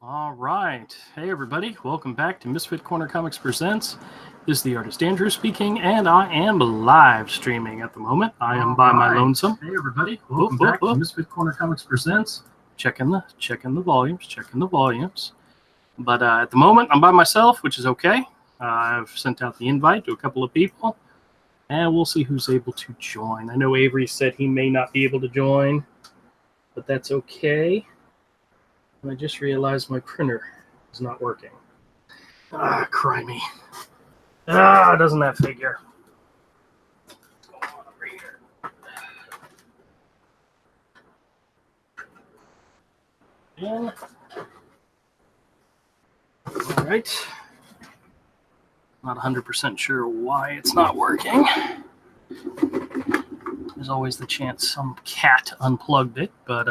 All right. Hey, everybody. Welcome back to Misfit Corner Comics Presents. This is the artist Andrew speaking, and I am live streaming at the moment. I am by my lonesome. Hey, everybody. Welcome back to Misfit Corner Comics Presents. Checking the volumes. But at the moment, I'm by myself, which is okay. I've sent out the invite to a couple of people, and we'll see who's able to join. I know Avery said he may not be able to join, but that's okay. And I just realized my printer is not working. Crimey. Doesn't that figure? What's going on over here? Yeah. All right. Not 100% sure why it's not working. There's always the chance some cat unplugged it, but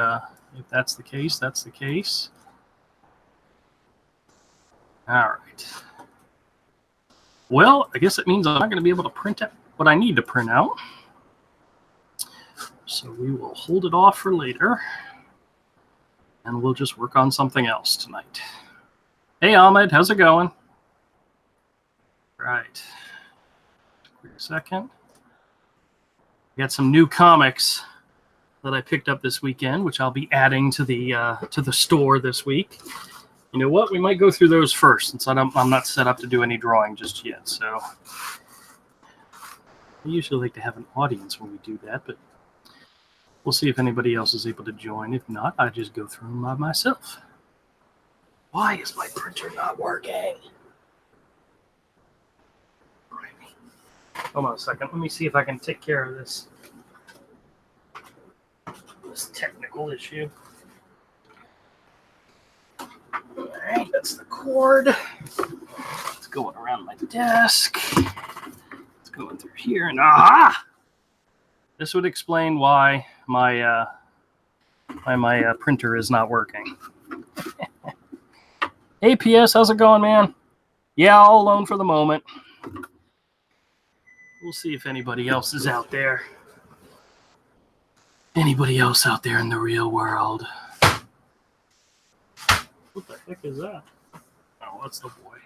if that's the case, that's the case. All right. Well, I guess it means I'm not going to be able to print out what I need to print out. So we will hold it off for later. And we'll just work on something else tonight. Hey, Ahmed, how's it going? Right. Quick second. Got some new comics that I picked up this weekend, which I'll be adding to the store this week. You know what? We might go through those first, since I'm not set up to do any drawing just yet. So I usually like to have an audience when we do that, but we'll see if anybody else is able to join. If not, I just go through them by myself. Why is my printer not working? Hold on a second. Let me see if I can take care of this technical issue. All right, that's the cord. It's going around my desk. It's going through here, and this would explain why my printer is not working. Hey, PS, how's it going, man? Yeah, all alone for the moment. We'll see if anybody else is out there. Anybody else out there in the real world? What the heck is that? Oh, that's the boy.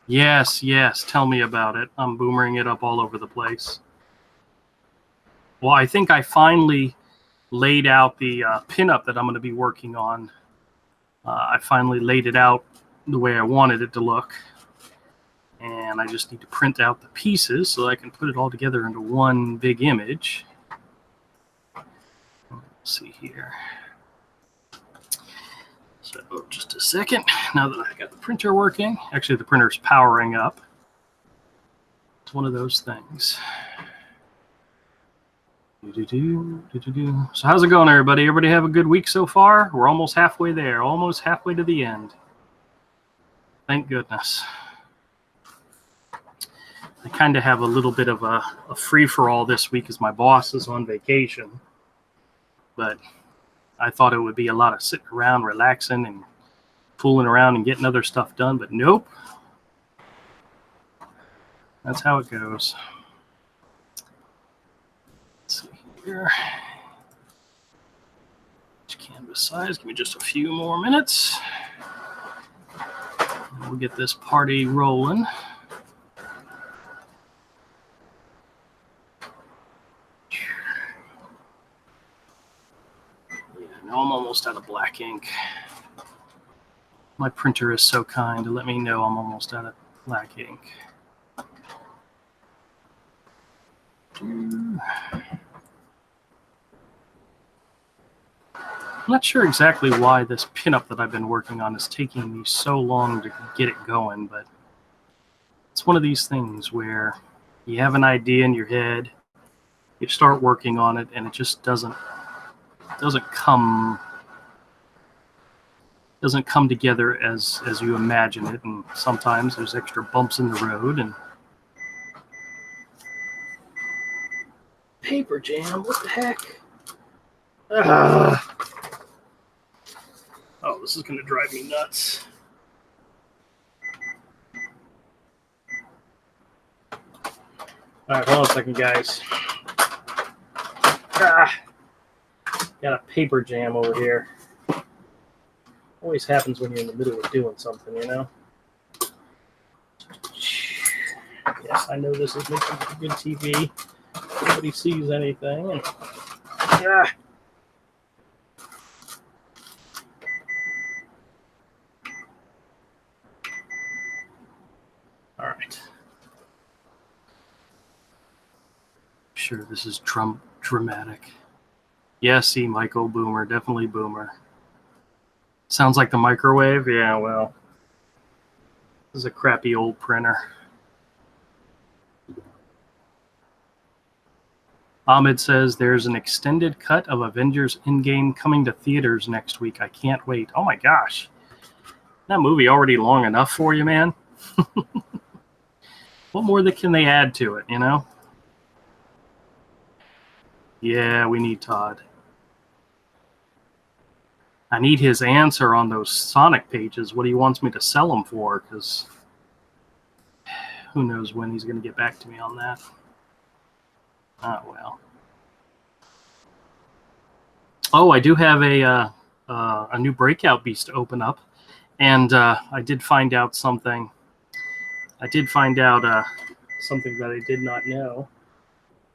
Yes, tell me about it. I'm boomering it up all over the place. Well, I think I finally laid out the pinup that I'm going to be working on. I finally laid it out the way I wanted it to look. And I just need to print out the pieces so I can put it all together into one big image. Let's see here. So just a second. Now that I got the printer working, actually the printer's powering up. It's one of those things. So how's it going, everybody? Everybody have a good week so far? We're almost halfway there, almost halfway to the end. Thank goodness. I kind of have a little bit of a free-for-all this week as my boss is on vacation. But I thought it would be a lot of sitting around, relaxing, and fooling around and getting other stuff done. But nope. That's how it goes. Let's see here. Canvas size. Give me just a few more minutes. We'll get this party rolling. Now I'm almost out of black ink. My printer is so kind to let me know I'm almost out of black ink. I'm not sure exactly why this pinup that I've been working on is taking me so long to get it going, but it's one of these things where you have an idea in your head, you start working on it, and it just doesn't come together as you imagine it, and sometimes there's extra bumps in the road. And paper jam, what the heck? Oh, this is gonna drive me nuts. All right, hold on a second, guys. Got a paper jam over here. Always happens when you're in the middle of doing something, you know? Yes, I know this is making good TV. Nobody sees anything. And, ah. All right. Sure, this is dramatic. Yeah, see, Michael, boomer, definitely boomer. Sounds like the microwave? Yeah, well, this is a crappy old printer. Ahmed says there's an extended cut of Avengers Endgame coming to theaters next week. I can't wait. Oh my gosh. That movie already long enough for you, man? What more can they add to it, you know? Yeah, we need Todd. I need his answer on those Sonic pages, what he wants me to sell them for, because who knows when he's going to get back to me on that. Oh, well. Oh, I do have a new Breakout Beast to open up, and I did find out something. I did find out something that I did not know.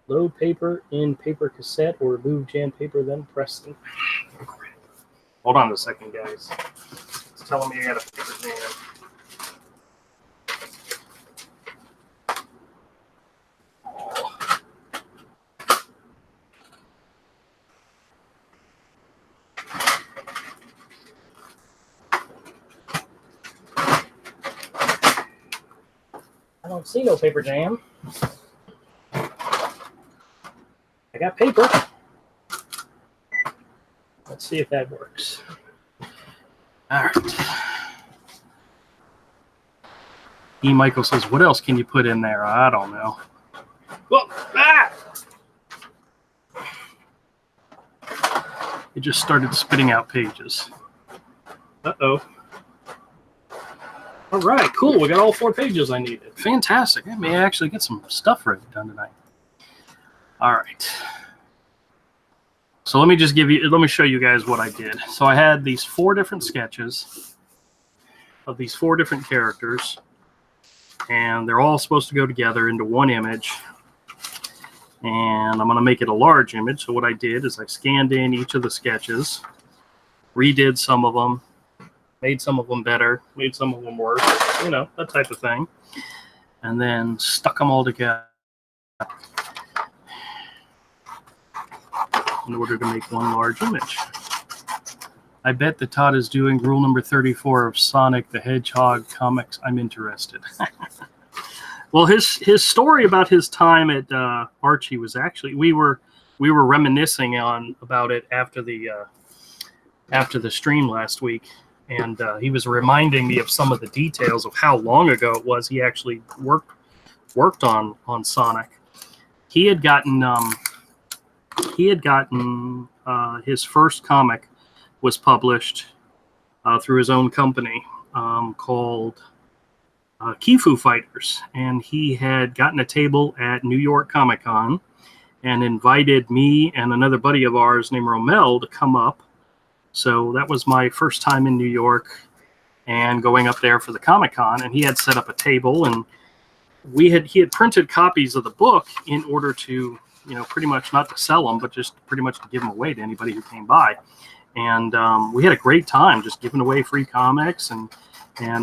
Load paper in paper cassette or remove jam paper, then press them. Hold on a second, guys. It's telling me I got a paper jam. I don't see no paper jam. I got paper. Let's see if that works. All right. E. Michael says, what else can you put in there? I don't know. Whoa, ah! It just started spitting out pages. Uh-oh. All right, cool. We got all 4 pages I needed. Fantastic. I may actually get some stuff ready done tonight. All right. So let me show you guys what I did. So I had these 4 different sketches of these 4 different characters, and they're all supposed to go together into one image. And I'm going to make it a large image. So what I did is I scanned in each of the sketches, redid some of them, made some of them better, made some of them worse, you know, that type of thing. And then stuck them all together in order to make one large image. I bet that Todd is doing rule number 34 of Sonic the Hedgehog comics. I'm interested. Well, his story about his time at Archie was actually we were reminiscing about it after the stream last week, and he was reminding me of some of the details of how long ago it was he actually worked on Sonic. He had gotten his first comic was published through his own company called Kung Fighters, and he had gotten a table at New York Comic Con and invited me and another buddy of ours named Romel to come up. So that was my first time in New York and going up there for the Comic Con, and he had set up a table, and he had printed copies of the book in order to, you know, pretty much not to sell them, but just pretty much to give them away to anybody who came by. And we had a great time just giving away free comics, and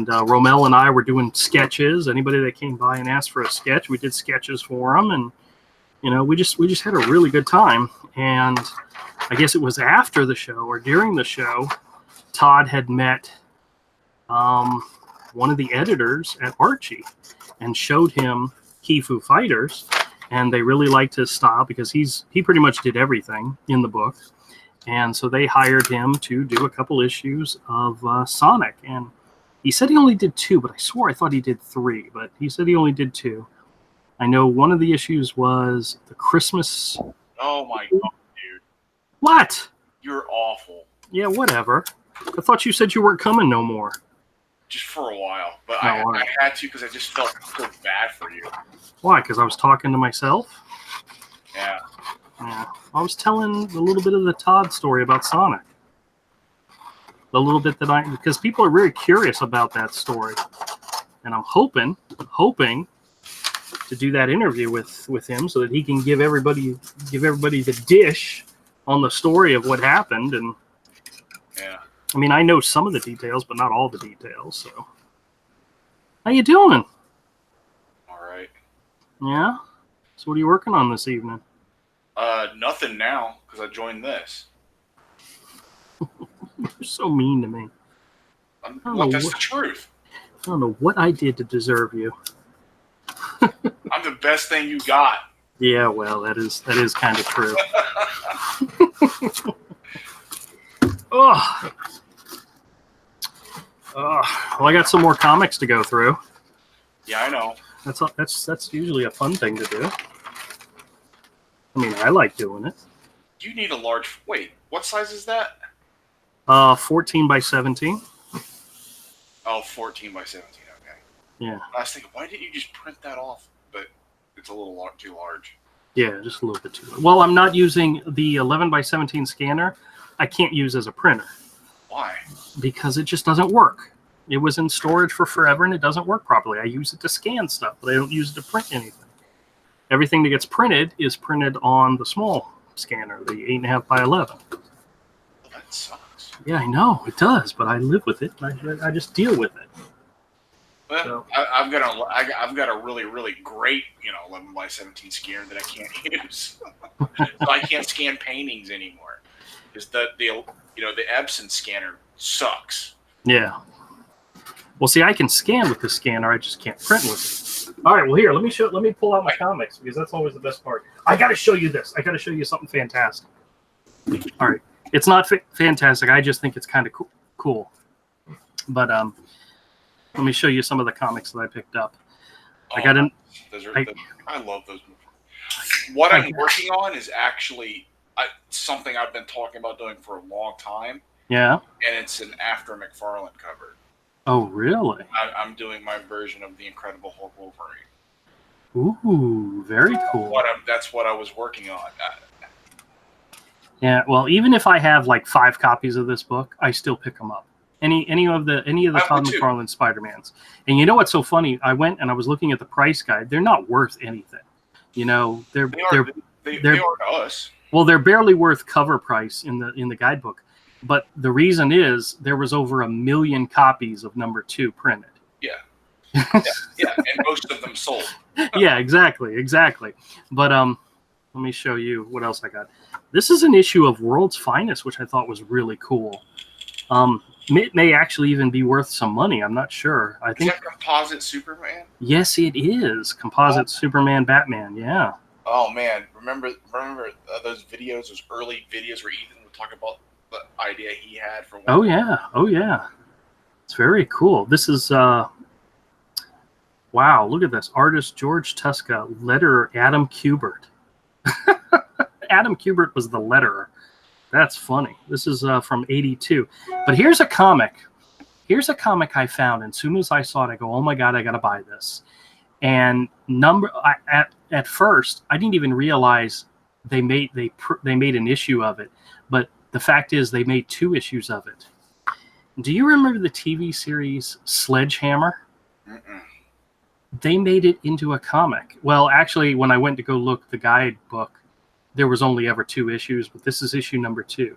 Romel and I were doing sketches. Anybody that came by and asked for a sketch, we did sketches for them, and you know, we just had a really good time. And I guess it was after the show or during the show, Todd had met one of the editors at Archie and showed him Kung Fighters, and they really liked his style because he pretty much did everything in the book. And so they hired him to do a couple issues of Sonic. And he said he only did 2, but I thought he did 3, but he said he only did 2. I know one of the issues was the Christmas. Oh my God, dude. What? You're awful. Yeah, whatever. I thought you said you weren't coming no more. Just for a while, but I had to because I just felt so bad for you. Why? Because I was talking to myself? Yeah. Yeah. I was telling a little bit of the Todd story about Sonic. the little bit that because people are very curious about that story, and I'm hoping to do that interview with him so that he can give everybody the dish on the story of what happened. And yeah, I mean, I know some of the details, but not all the details. So, how you doing? all right. Yeah. So, what are you working on this evening? Nothing now because I joined this. You're so mean to me. That's the truth. I don't know what I did to deserve you. I'm the best thing you got. Yeah, well, that is kind of true. Oh. Well, I got some more comics to go through. Yeah, I know. That's usually a fun thing to do. I mean, I like doing it. You need a large. Wait, what size is that? 14 by 17. Oh, 14 by 17. Okay. Yeah. I was thinking, why didn't you just print that off? But it's a little too large. Yeah, just a little bit too large. Well, I'm not using the 11 by 17 scanner. I can't use as a printer. Why? Because it just doesn't work. It was in storage for forever and it doesn't work properly. I use it to scan stuff, but I don't use it to print anything. Everything that gets printed is printed on the small scanner, the 8.5 by 11. Well, that sucks. Yeah, I know it does, but I live with it. I just deal with it. Well, So. I've got a really, really great 11 by 17 scanner that I can't use, so I can't scan paintings anymore. Because the Epson scanner sucks. Yeah. Well, see, I can scan with the scanner. I just can't print with it. All right. Well, here, let me pull out my comics because that's always the best part. I got to show you this. I got to show you something fantastic. All right. It's not fantastic. I just think it's kind of cool. But let me show you some of the comics that I picked up. I love those movies. What I'm working on is actually something I've been talking about doing for a long time. Yeah. And it's an after McFarlane cover. Oh, really? I'm doing my version of the Incredible Hulk Wolverine. Ooh, very cool. That's what I was working on. Yeah, well, even if I have like 5 copies of this book, I still pick them up. Any of the Todd McFarlane Spider-Mans. And you know what's so funny? I went and I was looking at the price guide. They're not worth anything. They are to us. Well, they're barely worth cover price in the guidebook. But the reason is there was over 1 million copies of number 2 printed. Yeah. Yeah, and most of them sold. Yeah, exactly. But let me show you what else I got. This is an issue of World's Finest, which I thought was really cool. It may actually even be worth some money. I'm not sure. I think. Is that composite Superman? Yes, it is composite Superman Batman. Yeah. Oh man, remember those videos, those early videos where Ethan would talk about the idea he had for. Oh yeah. It's very cool. This is wow. Look at this. Artist George Tuska, letterer Adam Kubert. Adam Kubert was the letterer. That's funny. This is from '82. But here's a comic. I found, and as soon as I saw it, I go, "Oh my god, I gotta buy this." And at first, I didn't even realize they made an issue of it. But the fact is, they made 2 issues of it. Do you remember the TV series Sledgehammer? Mm-mm. They made it into a comic. Well, actually, when I went to go look the guidebook, there was only ever 2 issues, but this is issue number 2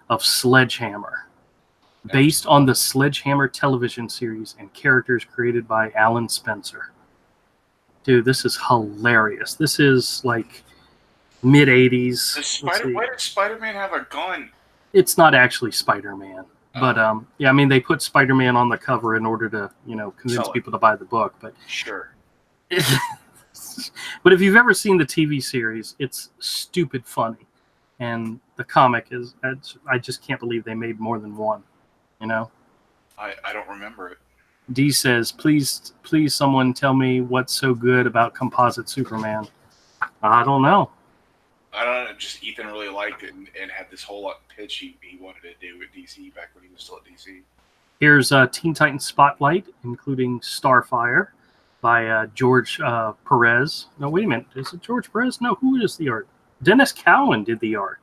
of Sledgehammer, based on the Sledgehammer television series and characters created by Alan Spencer. Dude, this is hilarious. This is like mid-'80s. Why did Spider-Man have a gun? It's not actually Spider-Man. But yeah, I mean, they put Spider-Man on the cover in order to, convince people to buy the book. But sure. But if you've ever seen the TV series, it's stupid funny, and the comic is. I just can't believe they made more than one. I don't remember it. D says, please, someone tell me what's so good about composite Superman. I don't know. I don't know. Just Ethan really liked it and had this whole pitch he wanted to do with DC back when he was still at DC. Here's Teen Titans Spotlight, including Starfire, by George Perez. No, wait a minute. Is it George Perez? No, who is the art? Dennis Cowan did the art.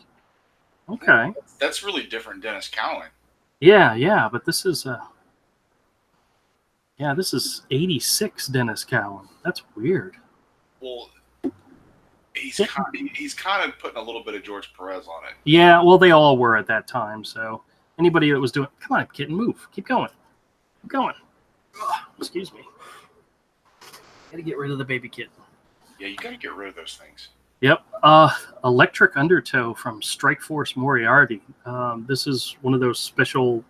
Okay. That's really different, Dennis Cowan. Yeah, but this is this is 86 Dennis Cowan. That's weird. Well, he's Yeah. kind of putting a little bit of George Perez on it. Yeah, well, they all were at that time. So anybody that was doing, come on, kitten, move, keep going, keep going. Ugh, excuse me. Got to get rid of the baby kitten. Yeah, you got to get rid of those things. Yep. Electric Undertow from Strike Force Moriarty. This is one of those special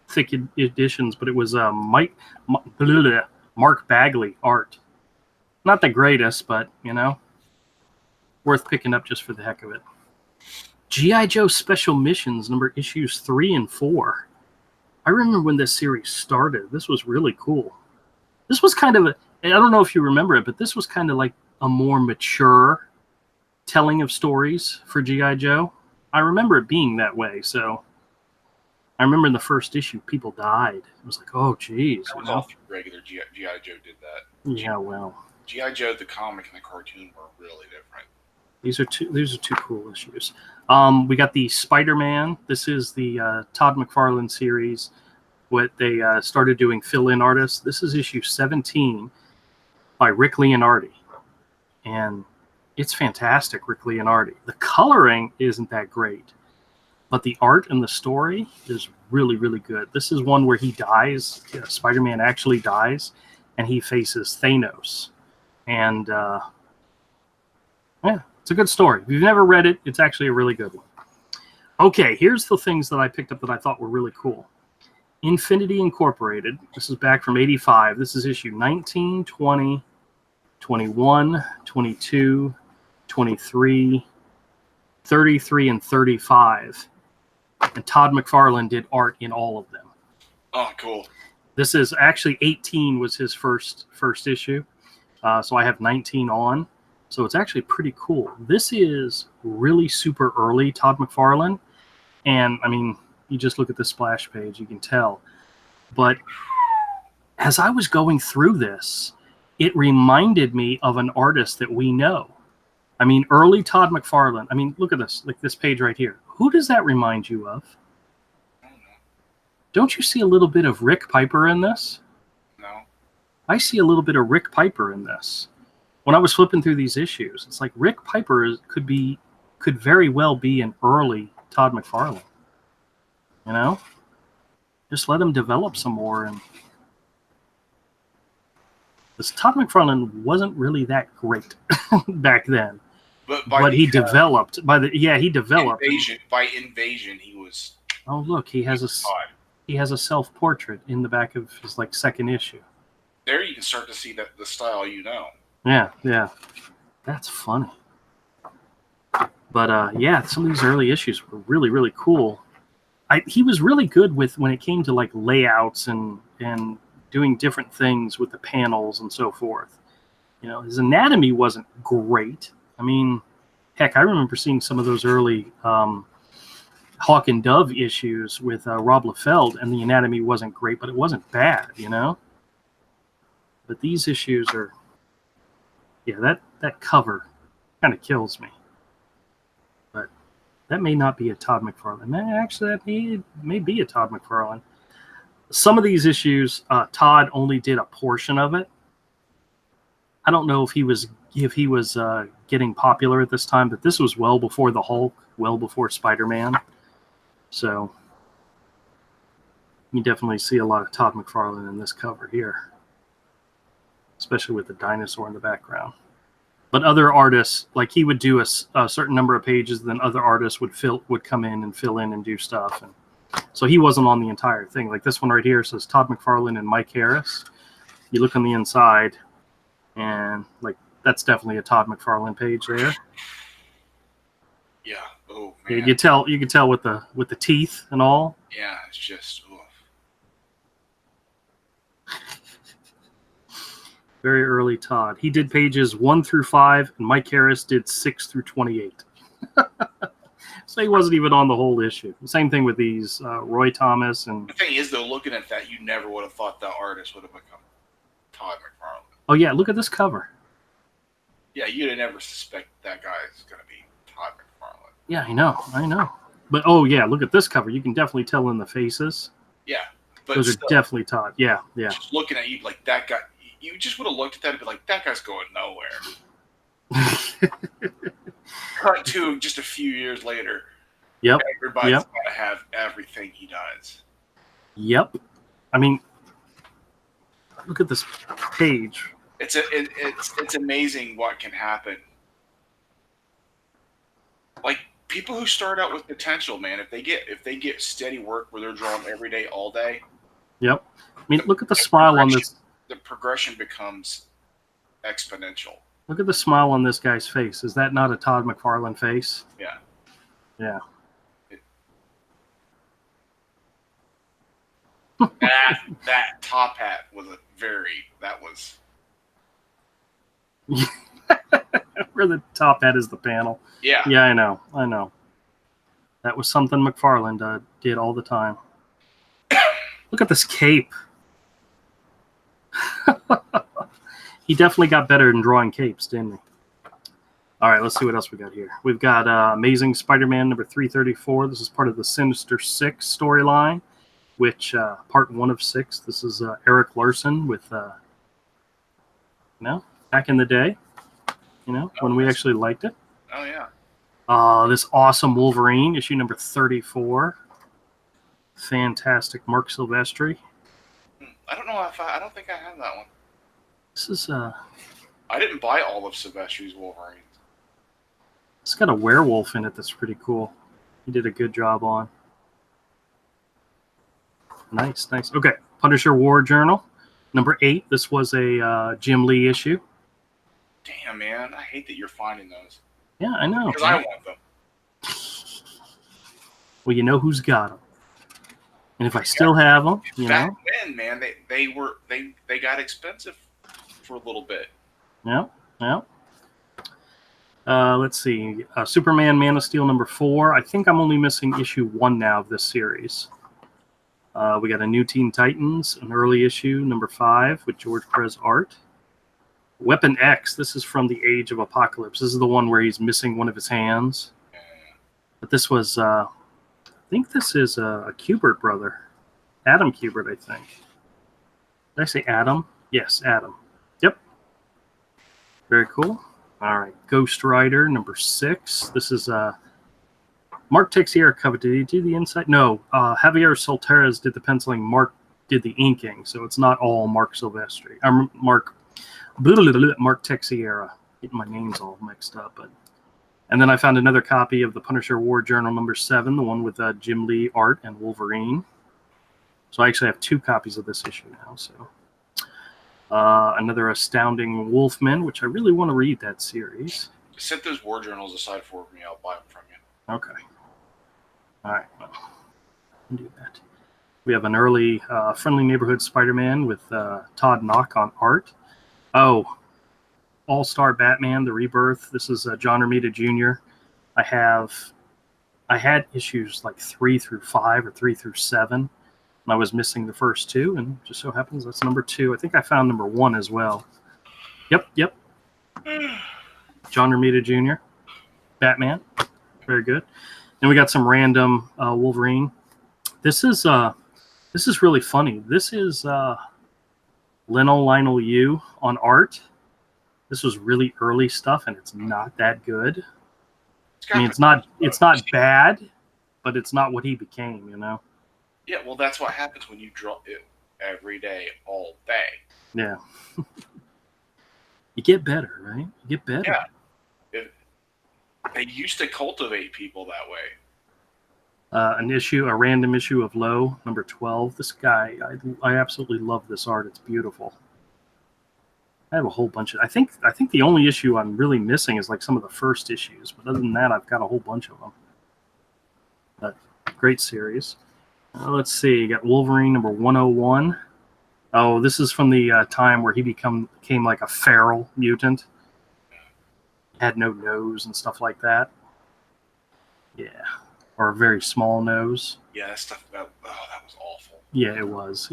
thick editions, but it was Mark Bagley art. Not the greatest, but worth picking up just for the heck of it. G.I. Joe Special Missions issues 3 and 4. I remember when this series started. This was really cool. This was kind of I don't know if you remember it, but this was kind of like a more mature telling of stories for G.I. Joe. I remember it being that way. So I remember in the first issue, people died. It was like, oh, geez. That was all regular G.I. Joe did that. Yeah, well. G.I. Joe, the comic and the cartoon were really different. These are two cool issues. We got the Spider-Man. This is the Todd McFarlane series. What they started doing fill-in artists. This is issue 17 by Rick Leonardi. And it's fantastic, Rick Leonardi. The coloring isn't that great, but the art and the story is really, really good. This is one where he dies. Spider-Man actually dies, and he faces Thanos. And it's a good story. If you've never read it, it's actually a really good one. Okay, here's the things that I picked up that I thought were really cool. Infinity Incorporated. This is back from 85. This is issue 19, 20, 21, 22, 23, 33, and 35. And Todd McFarlane did art in all of them. Oh, cool. This is actually 18 was his first issue. So I have 19 on. So it's actually pretty cool. This is really super early Todd McFarlane. And, I mean, you just look at the splash page, you can tell. But as I was going through this, it reminded me of an artist that we know. I mean, early Todd McFarlane. I mean, look at this, like this page right here. Who does that remind you of? Don't you see a little bit of Rick Piper in this? No. I see a little bit of Rick Piper in this. When I was flipping through these issues, it's like Rick Piper could very well be an early Todd McFarlane. Just let him develop some more. And this Todd McFarlane wasn't really that great back then. But he developed he developed. By Invasion, he was. Oh, look, he has a self-portrait in the back of his second issue. There you can start to see the style Yeah. That's funny. But some of these early issues were really, really cool. He was really good with when it came to layouts and doing different things with the panels and so forth. His anatomy wasn't great. I mean, heck, I remember seeing some of those early Hawk and Dove issues with Rob Liefeld, and the anatomy wasn't great, but it wasn't bad, But these issues are, that cover kind of kills me. But that may not be a Todd McFarlane. Actually, that may be a Todd McFarlane. Some of these issues, Todd only did a portion of it. I don't know if he was getting popular at this time, but this was well before the Hulk, well before Spider-Man. So you definitely see a lot of Todd McFarlane in this cover here, especially with the dinosaur in the background. But other artists, he would do a certain number of pages, then other artists would come in and fill in and do stuff. And so he wasn't on the entire thing. Like this one right here says Todd McFarlane and Mike Harris. You look on the inside, and that's definitely a Todd McFarlane page there. Yeah. Oh man. You can tell with the teeth and all. Yeah, it's just. Very early Todd. He did pages 1 through 5, and Mike Harris did 6 through 28. So he wasn't even on the whole issue. Same thing with these Roy Thomas and. The thing is, though, looking at that, you never would have thought that artist would have become Todd McFarlane. Oh yeah, look at this cover. Yeah, you'd have never suspected that guy is going to be Todd McFarlane. Yeah, I know. But oh yeah, look at this cover. You can definitely tell in the faces. Yeah, but those are still, definitely Todd. Yeah. just looking at you like that guy, you just would have looked at that and be like, that guy's going nowhere. Cut to just a few years later. Yep. Everybody's got to have everything he does. Yep. I mean, look at this page. It's amazing what can happen. Like people who start out with potential, man, if they get steady work where they're drawing every day, all day. Yep. I mean, look at the smile on this. The progression becomes exponential. Look at the smile on this guy's face. Is that not a Todd McFarlane face? Yeah. Yeah. That top hat was that was where the top hat is the panel. Yeah. Yeah, I know. That was something McFarlane did all the time. Look at this cape. He definitely got better in drawing capes, didn't he? All right, let's see what else we got here. We've got Amazing Spider-Man number 334. This is part of the Sinister Six storyline, which part 1 of 6. This is Eric Larson with, back in the day, when we actually liked it. Oh, yeah. This awesome Wolverine, issue number 34. Fantastic Mark Silvestri. I don't think I have that one. This is I didn't buy all of Silvestri's Wolverines. It's got a werewolf in it that's pretty cool. He did a good job on. Nice. Okay, Punisher War Journal, number 8. This was a Jim Lee issue. Damn, man. I hate that you're finding those. Yeah, I know. Because I want them. Well, you know who's got them. And if I still have them, Back then, man, they got expensive for a little bit. Yeah. Let's see. Superman Man of Steel number 4. I think I'm only missing issue 1 now of this series. We got a New Teen Titans, an early issue, number 5, with George Perez art. Weapon X, this is from the Age of Apocalypse. This is the one where he's missing one of his hands. But this was, I think this is a Kubert brother. Adam Kubert, I think. Did I say Adam? Yes, Adam. Yep. Very cool. All right, Ghost Rider, number 6. This is Mark Texiera cover. Did he do the inside? No, Javier Solteras did the penciling. Mark did the inking, so it's not all Mark Silvestri. Mark Texiera. Getting my names all mixed up. And then I found another copy of the Punisher War Journal number 7, the one with Jim Lee art and Wolverine. So I actually have 2 copies of this issue now. So another Astounding Wolfman, which I really want to read that series. Set those War Journals aside for me. I'll buy them from you. Okay. All right. Well, I can do that. We have an early Friendly Neighborhood Spider-Man with Todd Knock on art. Oh, All-Star Batman, The Rebirth. This is John Romita Jr. I had issues like 3 through 5 or 3 through 7. And I was missing the first 2, and just so happens that's number 2. I think I found number 1 as well. Yep. John Romita Jr. Batman. Very good. Then we got some random Wolverine. This is really funny. This is Lionel Yu on art. This was really early stuff, and it's not that good. I mean, it's not bad, but it's not what he became, Yeah, well, that's what happens when you draw it every day, all day. Yeah. You get better, right? You get better. Yeah. They used to cultivate people that way. A random issue of Low, number 12. This guy, I absolutely love this art. It's beautiful. I have a whole bunch of. I think the only issue I'm really missing is like some of the first issues, but other than that, I've got a whole bunch of them. But great series. Let's see. You got Wolverine number 101. Oh, this is from the time where he became like a feral mutant. Had no nose and stuff like that. Yeah. Or a very small nose. Yeah, that stuff, that was awful. Yeah, it was.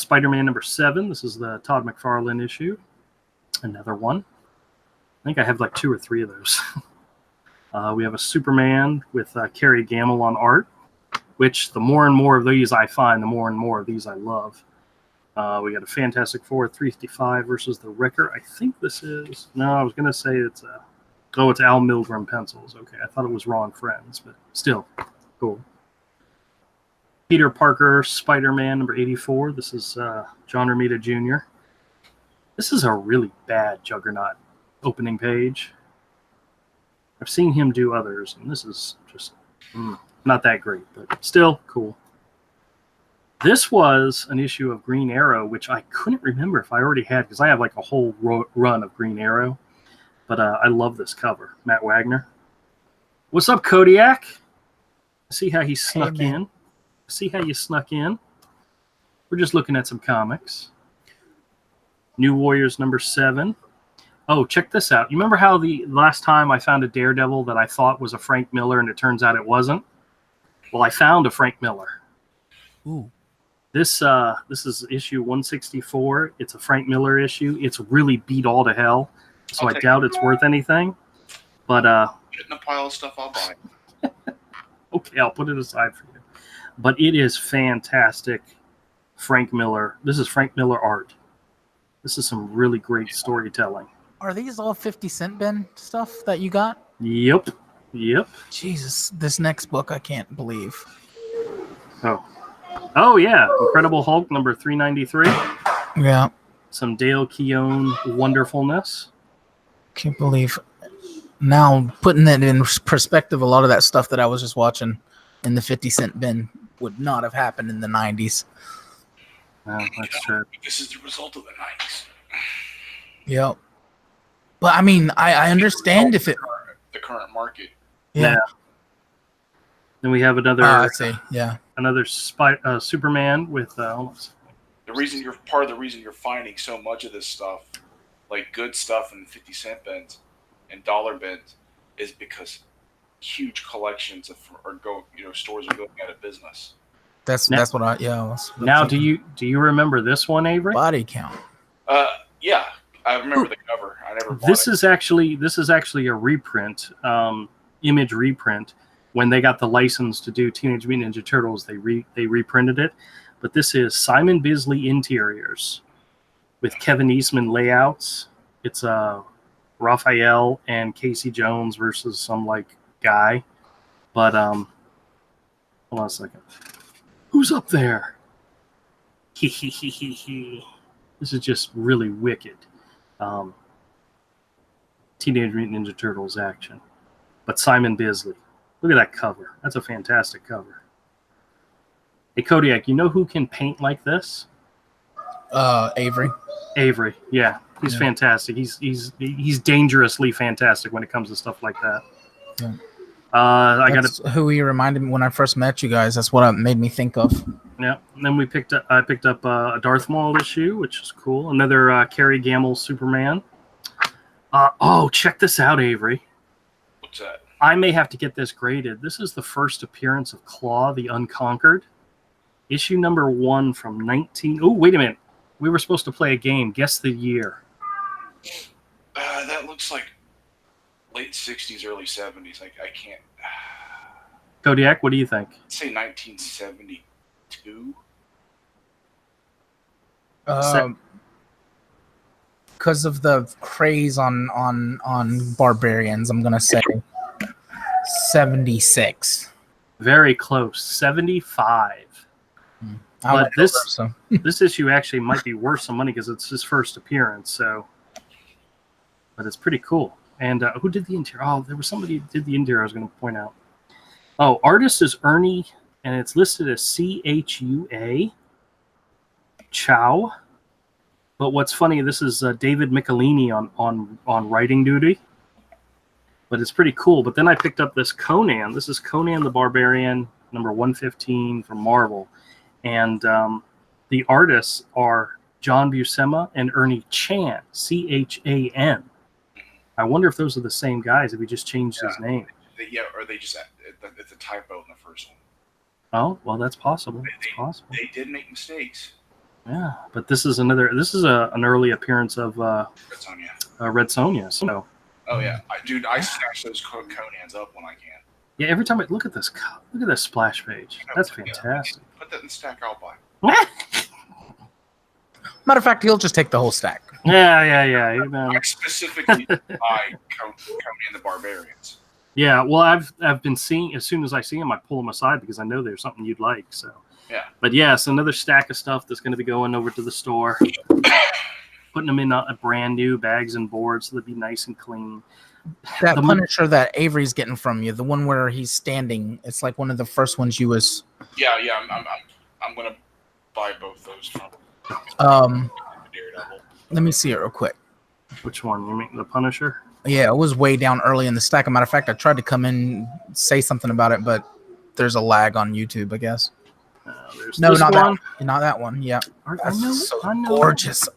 Spider-Man number 7. This is the Todd McFarlane issue. Another one. I think I have like 2 or 3 of those. We have a Superman with Carrie Gamble on art, which the more and more of these I find, the more and more of these I love. We got a Fantastic Four 355 versus the Wrecker. I think this is... No, I was going to say it's... it's Al Milgrom pencils. Okay, I thought it was Ron Friends, but still, cool. Peter Parker, Spider-Man, number 84. This is John Romita Jr. This is a really bad Juggernaut opening page. I've seen him do others, and this is just not that great, but still cool. This was an issue of Green Arrow, which I couldn't remember if I already had, because I have like a whole run of Green Arrow. But I love this cover. Matt Wagner. What's up, Kodiak? See how he snuck in. See how you snuck in. We're just looking at some comics. New Warriors number 7. Oh, check this out. You remember how the last time I found a Daredevil that I thought was a Frank Miller and it turns out it wasn't? Well, I found a Frank Miller. Ooh. This is issue 164. It's a Frank Miller issue. It's really beat all to hell, so I doubt it's worth anything. But get in a pile of stuff, I'll buy. Okay, I'll put it aside for you. But it is fantastic, Frank Miller. This is Frank Miller art. This is some really great storytelling. Are these all 50-cent bin stuff that you got? Yep. Jesus, this next book I can't believe. Oh yeah, Incredible Hulk number 393. Yeah. Some Dale Keown wonderfulness. Can't believe. Now, putting that in perspective, a lot of that stuff that I was just watching in the 50-cent bin would not have happened in the 90s. Oh, that's true. This is the result of the 90s. Yep. But I mean, I understand if it... The current market. Yeah. Then we have another... I see, yeah. Another Superman with... Part of the reason you're finding so much of this stuff, like good stuff in 50-cent bins and dollar bins, is because huge collections stores are going out of business. That's what I Now, do you remember this one, Avery? Body count. Yeah, I remember the cover. I never bought this it. is actually a reprint, image reprint. When they got the license to do Teenage Mutant Ninja Turtles, they reprinted it. But this is Simon Bisley Interiors with Kevin Eastman layouts. It's Raphael and Casey Jones versus some guy. But hold on a second. Who's up there? This is just really wicked. Teenage Mutant Ninja Turtles action. But Simon Bisley. Look at that cover. That's a fantastic cover. Hey, Kodiak, you know who can paint like this? Avery. Avery, yeah. He's fantastic. He's dangerously fantastic when it comes to stuff like that. Yeah. That's who he reminded me when I first met you guys. That's what it made me think of. Yeah. And then I picked up a Darth Maul issue, which is cool. Another Carrie Gamble Superman. Check this out, Avery. What's that? I may have to get this graded. This is the first appearance of Claw the Unconquered. Issue number 1 from 19... Oh, wait a minute. We were supposed to play a game. Guess the year. That looks like late 60s, early 70s. I can't... Kodiak, what do you think? I'd say 1972. Because of the craze on barbarians, I'm going to say 76. Very close. 75. But this issue actually might be worth some money because it's his first appearance. So, but it's pretty cool. And who did the interior? Oh, there was somebody who did the interior I was going to point out. Oh, artist is Ernie, and it's listed as CHUA. Chow. But what's funny, this is David Michelini on writing duty. But it's pretty cool. But then I picked up this Conan. This is Conan the Barbarian, number 115 from Marvel. And the artists are John Buscema and Ernie Chan, Chan. I wonder if those are the same guys, if he just changed his name. Or they just... It's a typo in the first one. Oh, well, that's possible. It's possible. They did make mistakes. Yeah, but this is an early appearance of Red Sonja. So Oh yeah, I snatch those Conans up when I can. Yeah, every time I look at this splash page. That's fantastic. Put that in the stack. I'll buy. Matter of fact, he'll just take the whole stack. Yeah. You know. I specifically buy Conan the Barbarians. Yeah, well, I've been seeing, as soon as I see them, I pull them aside because I know there's something you'd like. So yeah. But yes, another stack of stuff that's going to be going over to the store, putting them in a brand new bags and boards so they'll be nice and clean. That Punisher that Avery's getting from you, the one where he's standing, it's like one of the first ones you was. Yeah. I'm gonna buy both those from. Daredevil. Let me see it real quick. Which one? You mean the Punisher? Yeah, it was way down early in the stack. As a matter of fact, I tried to come in say something about it, but there's a lag on YouTube, I guess. No, not that one. Not that one. Yeah, that's so gorgeous.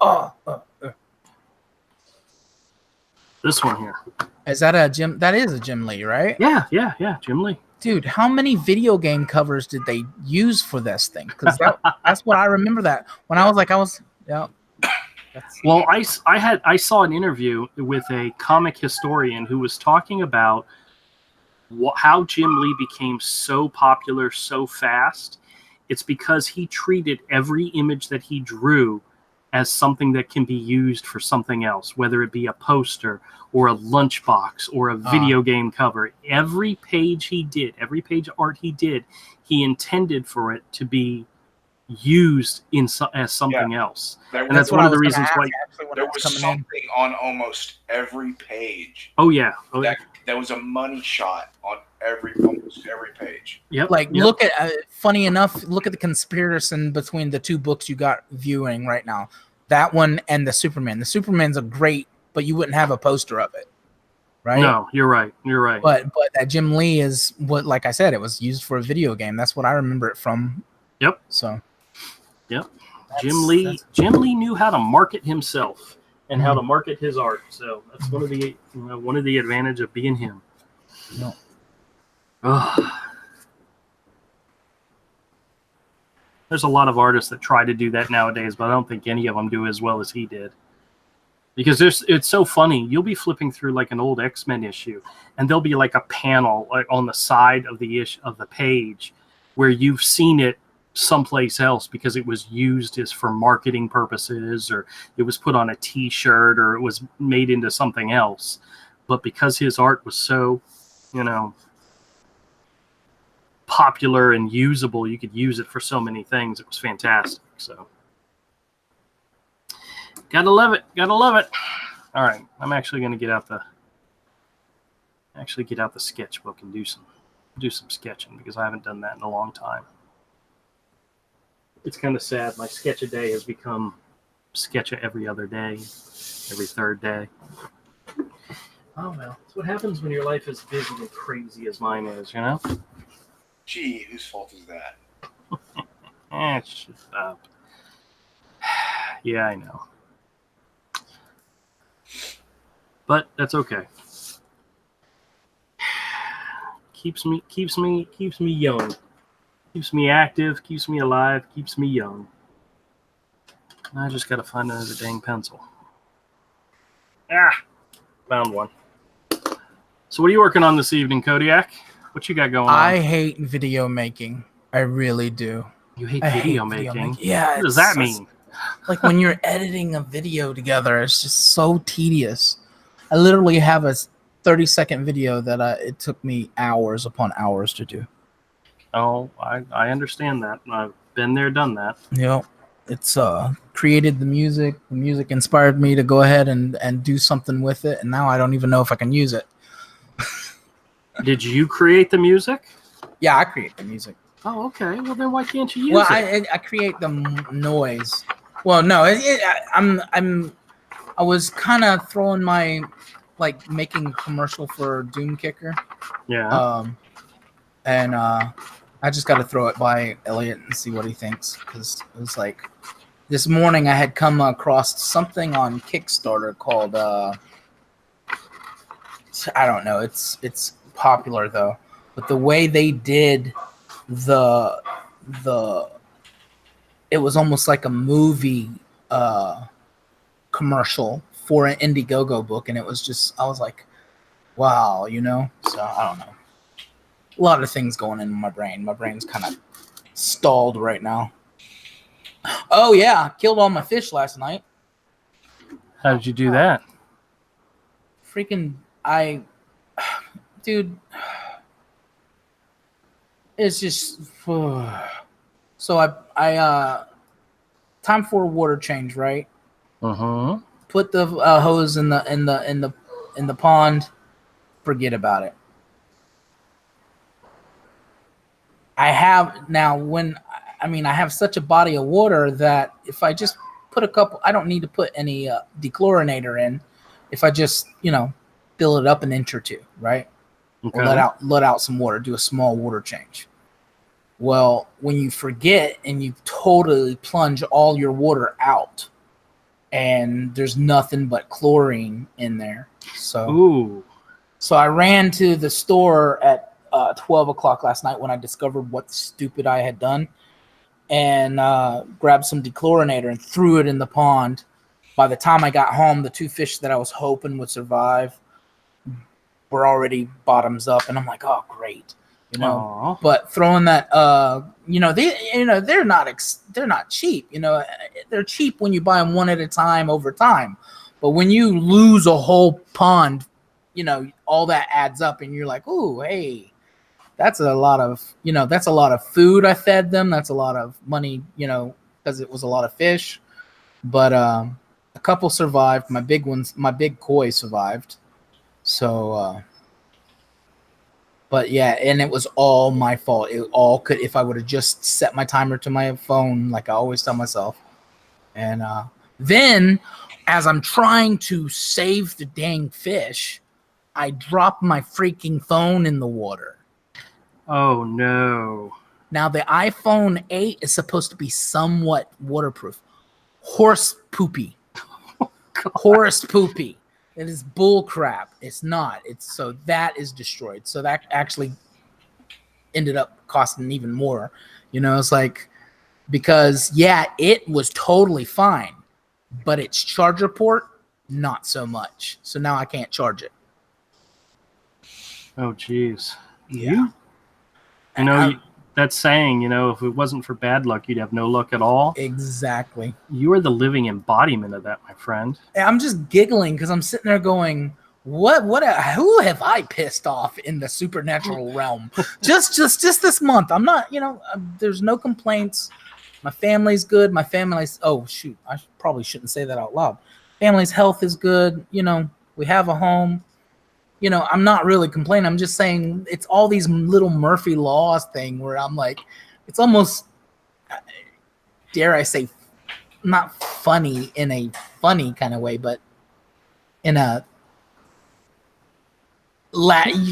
This one here. Is that a Jim? That is a Jim Lee, right? Yeah. Jim Lee. Dude, how many video game covers did they use for this thing? Because that's what I remember that when I was yeah. Well, I saw an interview with a comic historian who was talking about how Jim Lee became so popular so fast. It's because he treated every image that he drew as something that can be used for something else, whether it be a poster or a lunchbox or a video game cover. Every page he did, every page art he did, he intended for it to be used as something else. And that's one of the reasons why there was something on almost every page. Oh yeah. There was a money shot on almost every page. Yep. Look at funny enough, look at the comparison between the two books you got viewing right now. That one and the Superman. The Superman's a great, but you wouldn't have a poster of it. Right? No, you're right. But that Jim Lee is what, like I said, it was used for a video game. That's what I remember it from. Yep. So yep. Jim Lee knew how to market himself and how to market his art. So that's one of the advantage of being him. No. There's a lot of artists that try to do that nowadays, but I don't think any of them do as well as he did. Because it's so funny. You'll be flipping through like an old X-Men issue, and there'll be like a panel like on the side of the page where you've seen it someplace else because it was used as for marketing purposes, or it was put on a T-shirt, or it was made into something else. But because his art was so, popular and usable, you could use it for so many things. It was fantastic. So gotta love it. All right, I'm actually going to get out the sketchbook and do some sketching because I haven't done that in a long time. It's kind of sad. My sketch a day has become sketch every other day, every third day. Oh well, that's what happens when your life is busy and crazy as mine is, Gee, whose fault is that? Shut up. Yeah, I know. But that's okay. Keeps me young. Keeps me active, keeps me alive, keeps me young. I just gotta find another dang pencil. Found one. So what are you working on this evening, Kodiak? What you got going on? I hate video making. I really do. You hate video making? Yeah. What does that mean? Like when you're editing a video together, it's just so tedious. I literally have a 30-second video that it took me hours upon hours to do. Oh, I understand that. I've been there, done that. It's created the music. The music inspired me to go ahead and do something with it, and now I don't even know if I can use it. Did you create the music? Yeah, I create the music. Oh, okay. Well, then why can't you use it? I create the noise. Well, no, I was kind of throwing my making a commercial for Doom Kicker. Yeah. And I just got to throw it by Elliot and see what he thinks, because it was like this morning I had come across something on Kickstarter called I don't know. It's popular though, but the way they did the it was almost like a movie commercial for an Indiegogo book, and it was just, I was like, wow, So I don't know. A lot of things going in my brain. My brain's kind of stalled right now. Oh yeah, killed all my fish last night. How did you do that? Freaking dude, it's just so I time for a water change, right? Put the hose in the pond. Forget about it. I have such a body of water that if I just put I don't need to put any dechlorinator in. If I just, fill it up an inch or two, right? Okay. Or let out some water, do a small water change. Well, when you forget and you totally plunge all your water out and there's nothing but chlorine in there. So I ran to the store at 12 o'clock last night when I discovered what stupid I had done and grabbed some dechlorinator and threw it in the pond. By the time I got home, the 2 fish that I was hoping would survive were already bottoms up, and I'm like, oh, great. Aww. But throwing that, they're not cheap. They're cheap when you buy them one at a time over time. But when you lose a whole pond, all that adds up, and you're like, ooh, hey, that's a lot of food I fed them. That's a lot of money, because it was a lot of fish. But a couple survived. My big koi survived. So, but yeah, and it was all my fault. It all could, if I would have just set my timer to my phone, like I always tell myself. And then, as I'm trying to save the dang fish, I dropped my freaking phone in the water. Oh no! Now the iPhone 8 is supposed to be somewhat waterproof. Horse poopy. Horse poopy. It is bull crap. It's not. So that is destroyed. So that actually ended up costing even more. It's like, because it was totally fine, but its charger port, not so much. So now I can't charge it. Oh geez. Yeah. That saying, if it wasn't for bad luck, you'd have no luck at all. Exactly. You are the living embodiment of that, my friend. I'm just giggling because I'm sitting there going, who have I pissed off in the supernatural realm? just this month. I'm not, there's no complaints. My family's good. Oh shoot, I probably shouldn't say that out loud. Family's health is good. We have a home. I'm not really complaining. I'm just saying it's all these little Murphy Laws thing where I'm like, it's almost, dare I say, not funny in a funny kind of way, but in a,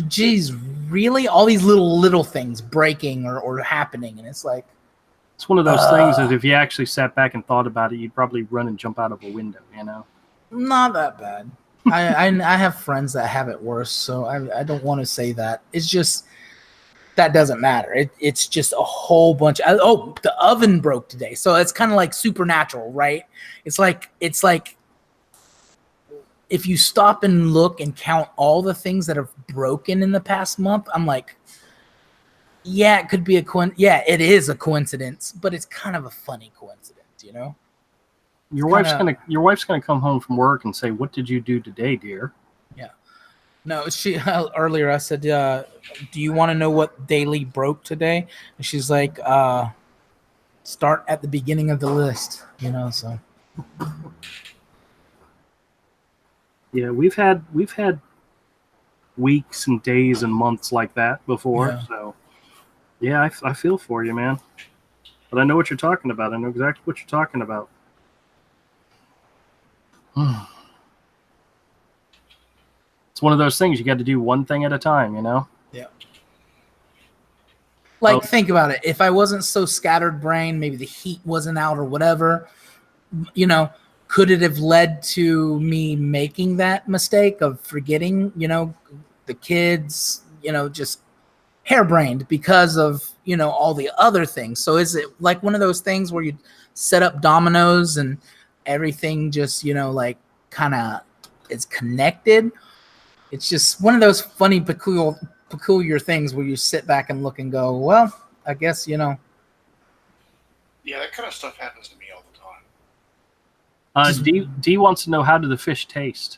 geez, really? All these little things breaking or happening. And it's like, it's one of those things that if you actually sat back and thought about it, you'd probably run and jump out of a window, Not that bad. I have friends that have it worse, so I don't want to say that. It's just that doesn't matter. It's just a whole bunch. The oven broke today, so it's kind of like supernatural, right? It's like if you stop and look and count all the things that have broken in the past month, I'm like, yeah, it could be it is a coincidence, but it's kind of a funny coincidence, Your wife's gonna come home from work and say, "What did you do today, dear?" Yeah. No, she earlier I said, "Do you want to know what daily broke today?" And she's like, "Start at the beginning of the list," So. Yeah, we've had weeks and days and months like that before. Yeah. So, yeah, I feel for you, man. But I know what you're talking about. I know exactly what you're talking about. It's one of those things you got to do one thing at a time, Yeah. Like, think about it. If I wasn't so scattered brain, maybe the heat wasn't out or whatever, could it have led to me making that mistake of forgetting, the kids, just harebrained because of, all the other things. So is it like one of those things where you set up dominoes and everything just, like kind of is connected? It's just one of those funny, peculiar things where you sit back and look and go, well, I guess, Yeah, that kind of stuff happens to me all the time. D wants to know, how do the fish taste?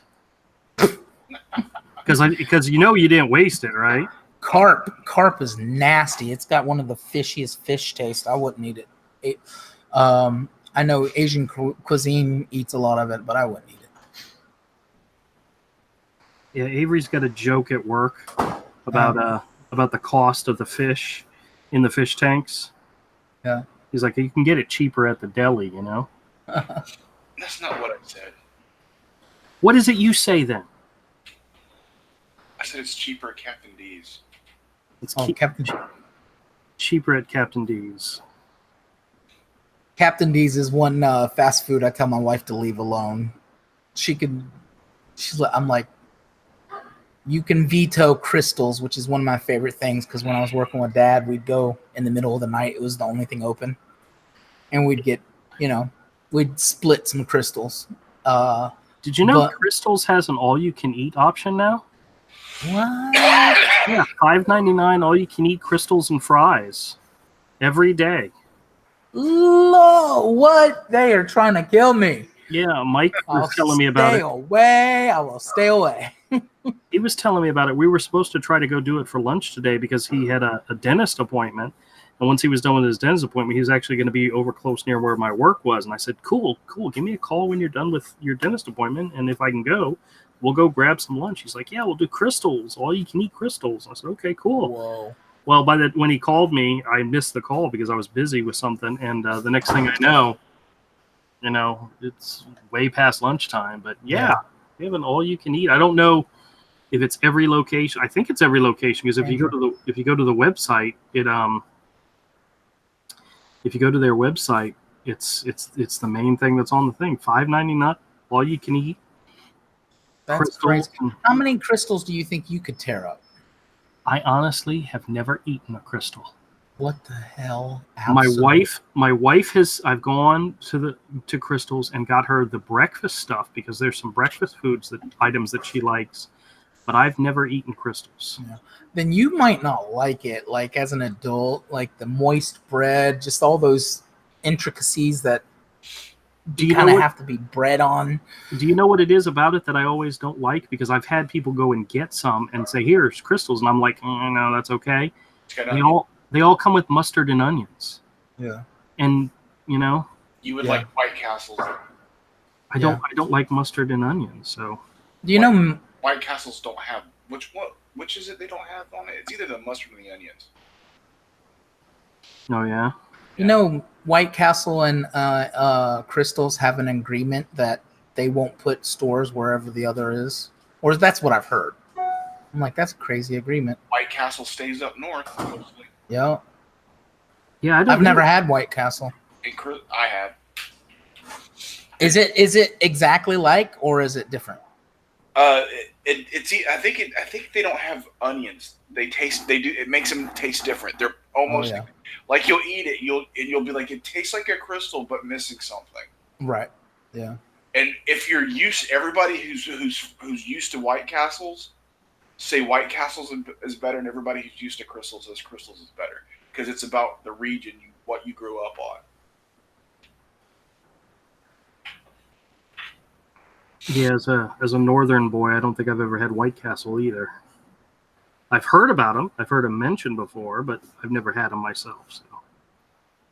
Because you didn't waste it, right? Carp is nasty. It's got one of the fishiest fish taste. I wouldn't eat it. I know Asian cuisine eats a lot of it, but I wouldn't eat it. Yeah, Avery's got a joke at work about the cost of the fish in the fish tanks. Yeah. He's like, you can get it cheaper at the deli, That's not what I said. What is it you say then? I said it's cheaper at Captain D's. Cheaper at Captain D's. Captain D's is one fast food I tell my wife to leave alone. I'm like, you can veto Crystals, which is one of my favorite things, because when I was working with Dad, we'd go in the middle of the night. It was the only thing open. And we'd get, we'd split some Crystals. Did you know Crystals has an all-you-can-eat option now? What? Yeah, $5.99 all-you-can-eat Crystals and fries every day. What? They are trying to kill me. Yeah, Mike was telling me about it. I will stay away. He was telling me about it. We were supposed to try to go do it for lunch today because he had a dentist appointment. And once he was done with his dentist appointment, he was actually going to be over close near where my work was. And I said, cool. Give me a call when you're done with your dentist appointment. And if I can go, we'll go grab some lunch. He's like, yeah, we'll do Crystals. All you can eat Crystals. I said, okay, cool. Whoa. Well, when he called me, I missed the call because I was busy with something. And the next thing I know, it's way past lunchtime. But yeah, we have an all you can eat. I don't know if it's every location. I think it's every location because if you go to the website, if you go to their website, it's the main thing that's on the thing. $5.99 all you can eat. That's crazy. How many Crystals do you think you could tear up? I honestly have never eaten a Crystal. What the hell? My wife has. I've gone to Crystals and got her the breakfast stuff because there's some breakfast items that she likes, but I've never eaten Crystals. Yeah. Then you might not like it. Like as an adult, like the moist bread, just all those intricacies that you kind of have to be bred on. Do you know what it is about it that I always don't like? Because I've had people go and get some and say, here's Crystals. And I'm like, no, that's okay. They all come with mustard and onions. Yeah. And, You would like White Castles. I don't like mustard and onions. So. Do you know White Castles don't have which is it they don't have on it? It's either the mustard or the onions. Oh yeah. White Castle and Crystals have an agreement that they won't put stores wherever the other is, or that's what I've heard. I'm like, that's a crazy agreement. White Castle stays up north, mostly. Yeah. Yeah, I've never had White Castle. I have. Is it exactly like, or is it different? I think they don't have onions. They do. It makes them taste different. They're almost like you'll eat it. You'll be like, it tastes like a Crystal, but missing something. Right. Yeah. And if you're everybody who's used to White Castles, say White Castles is better, and everybody who's used to Crystals says Crystals is better because it's about the region, what you grew up on. Yeah, as a northern boy, I don't think I've ever had White Castle either. I've heard about them. I've heard them mentioned before, but I've never had them myself. So.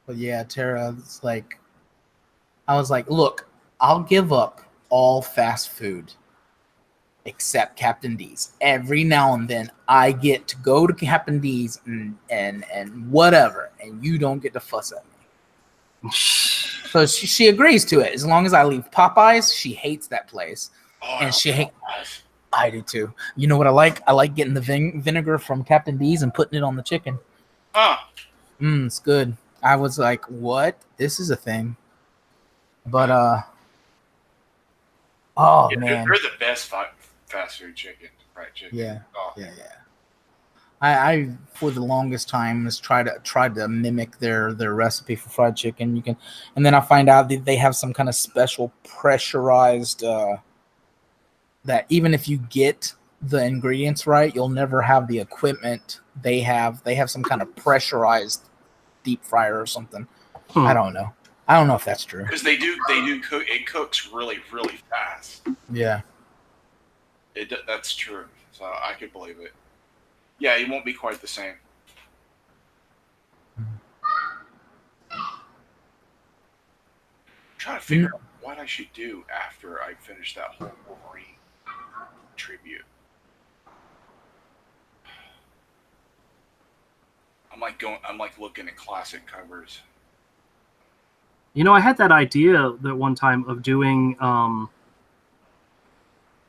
But yeah, Tara, it's like, I was like, look, I'll give up all fast food except Captain D's. Every now and then, I get to go to Captain D's and whatever, and you don't get to fuss at me. So she agrees to it. As long as I leave Popeyes, she hates that place. Oh, and she hates. I do too. You know what I like? I like getting the vinegar from Captain D's and putting it on the chicken. It's good. I was like, what? This is a thing. But man, they're the best fast food fried chicken. Yeah. Oh. Yeah. I for the longest time has tried to mimic their recipe for fried chicken. And then I find out that they have some kind of special pressurized that even if you get the ingredients right, you'll never have the equipment they have. They have some kind of pressurized deep fryer or something. I don't know. I don't know if that's true. Because they do cook. It cooks really, really fast. Yeah. That's true. So I could believe it. Yeah, it won't be quite the same. I'm trying to figure out what I should do after I finish that whole Wolverine tribute. I'm like looking at classic covers. I had that idea that one time of doing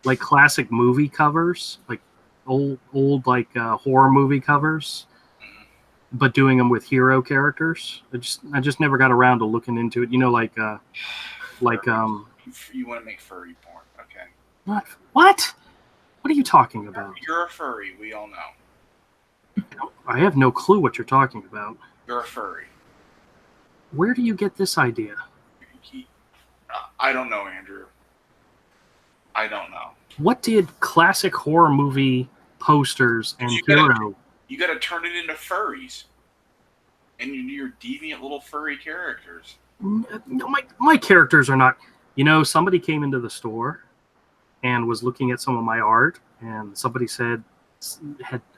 like classic movie covers, like old like horror movie covers, but doing them with hero characters. I just never got around to looking into it. You want to make furry porn, okay? What? What are you talking about? You're a furry. We all know. I have no clue what you're talking about. You're a furry. Where do you get this idea? I don't know, Andrew. I don't know. What did classic horror movie posters and hero? You got to turn it into furries, and you're deviant little furry characters. No, my characters are not. Somebody came into the store and was looking at some of my art, and somebody said,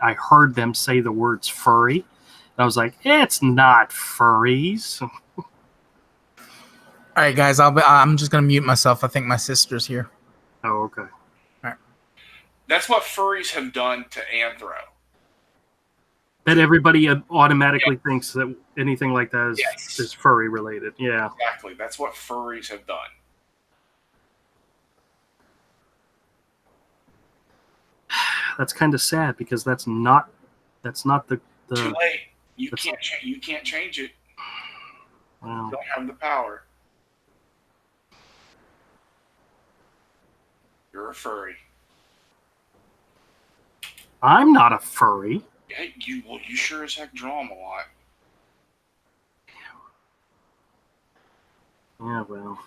I heard them say the words furry. And I was like, it's not furries. All right, guys, I'm just gonna mute myself. I think my sister's here. Oh, okay. All right. That's what furries have done to Anthro. That everybody automatically thinks that anything like that is furry related. Yeah. Exactly. That's what furries have done. That's kind of sad because that's not the Too late. You can't change it. Wow. You don't have the power. You're a furry. I'm not a furry. Yeah, you sure as heck draw them a lot. Yeah, well.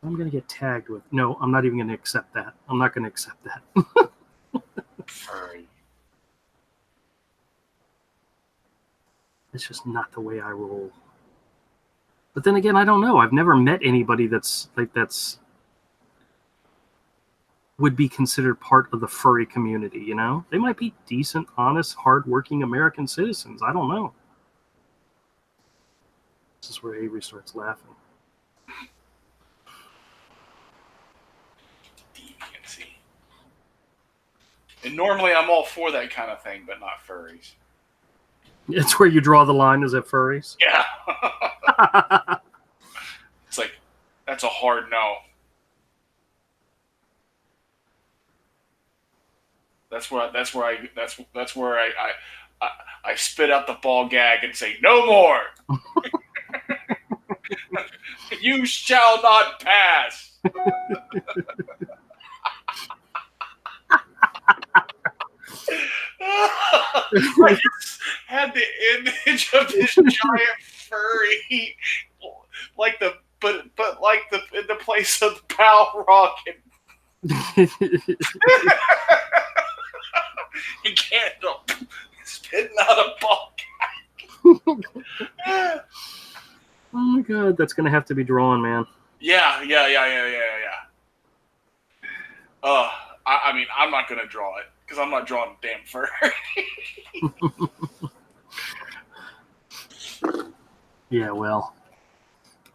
I'm going to get tagged with... No, I'm not even going to accept that. I'm not going to accept that. Furry. It's just not the way I roll. But then again, I don't know. I've never met anybody that's would be considered part of the furry community, They might be decent, honest, hardworking American citizens. I don't know. This is where Avery starts laughing. Deviancy. And normally I'm all for that kind of thing, but not furries. It's where you draw the line, is it furries? Yeah. It's like, that's a hard no. That's where I spit out the ball gag and say, no more. You shall not pass. I just had the image of this giant furry, like in the place of the Balrog and he can't spitting out a ball. Oh my god, that's gonna have to be drawn, man. Yeah. I mean, I'm not gonna draw it because I'm not drawing a damn fur. Yeah, well,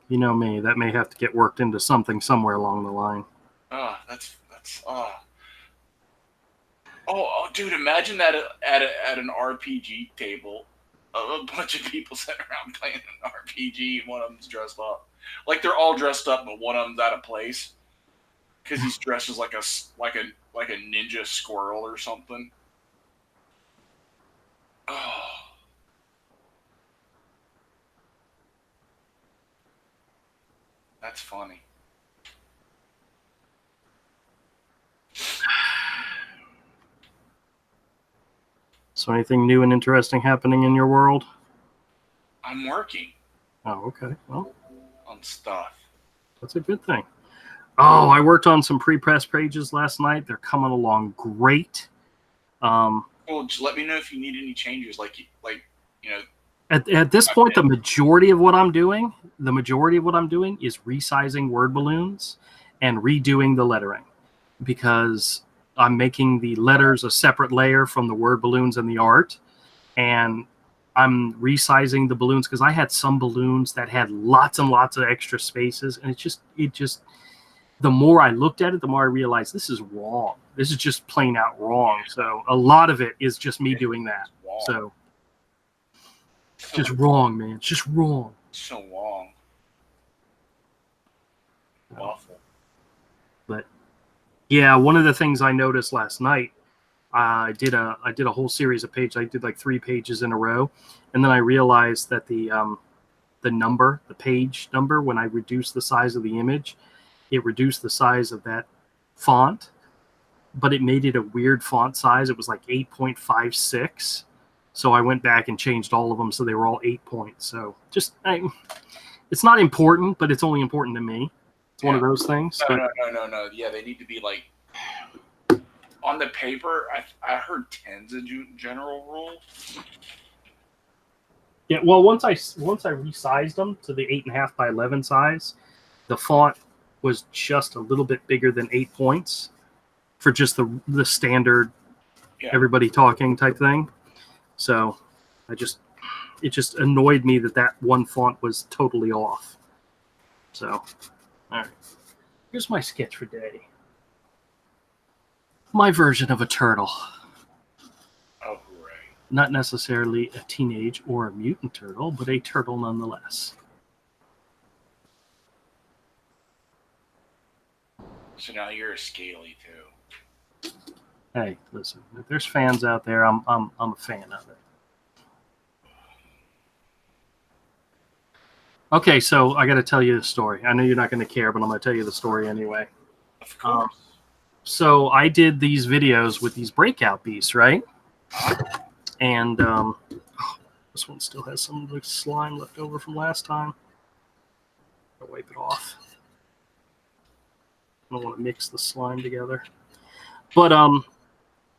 you know me. That may have to get worked into something somewhere along the line. Oh, dude! Imagine that at an RPG table, a bunch of people sitting around playing an RPG. And one of them's dressed up, like they're all dressed up, but one of them's out of place because he's dressed as like a ninja squirrel or something. Oh. That's funny. So anything new and interesting happening in your world? I'm working. Oh, okay. Well, on stuff. That's a good thing. Oh, I worked on some pre-press pages last night. They're coming along great. Well, just let me know if you need any changes. Like you know. At this point, the majority of what I'm doing is resizing word balloons and redoing the lettering, because I'm making the letters a separate layer from the word balloons and the art, and I'm resizing the balloons because I had some balloons that had lots and lots of extra spaces, and it just the more I looked at it, the more I realized this is wrong. This is just plain out wrong. So a lot of it is just me doing that. So just wrong, man. It's just wrong. So wrong. Awful. But yeah, one of the things I noticed last night, I did a whole series of pages. I did like 3 pages in a row, and then I realized that the page number, when I reduced the size of the image, it reduced the size of that font, but it made it a weird font size. It was like 8.56. So I went back and changed all of them so they were all 8 points. So it's not important, but it's only important to me. It's one of those things. No. Yeah, they need to be like on the paper. I heard 10's a general rule. Yeah, well, once I resized them to the 8.5 by 11 size, the font was just a little bit bigger than 8 points for just the standard everybody talking type thing. So it just annoyed me that one font was totally off. So, all right. Here's my sketch for today. My version of a turtle. Oh, hooray. Not necessarily a teenage or a mutant turtle, but a turtle nonetheless. So now you're a scaly too. Hey, listen, if there's fans out there, I'm a fan of it. Okay, so I got to tell you the story. I know you're not going to care, but I'm going to tell you the story anyway. Of course. So I did these videos with these breakout beasts, right? And this one still has some of the slime left over from last time. I'll wipe it off. I don't want to mix the slime together. But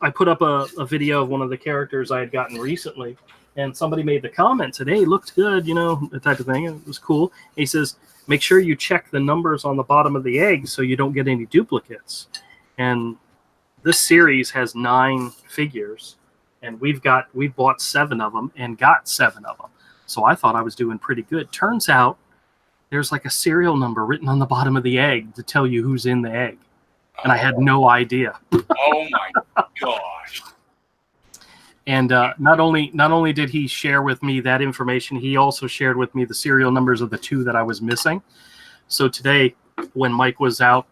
I put up a video of one of the characters I had gotten recently, and somebody made the comment, said, hey, looked good, you know, that type of thing. It was cool. And he says, make sure you check the numbers on the bottom of the egg so you don't get any duplicates. And this series has 9 figures, and we bought 7 of them and got 7 of them. So I thought I was doing pretty good. Turns out there's like a serial number written on the bottom of the egg to tell you who's in the egg. And I had no idea. Oh my gosh. And not only did he share with me that information, he also shared with me the serial numbers of the 2 that I was missing. So today, when Mike was out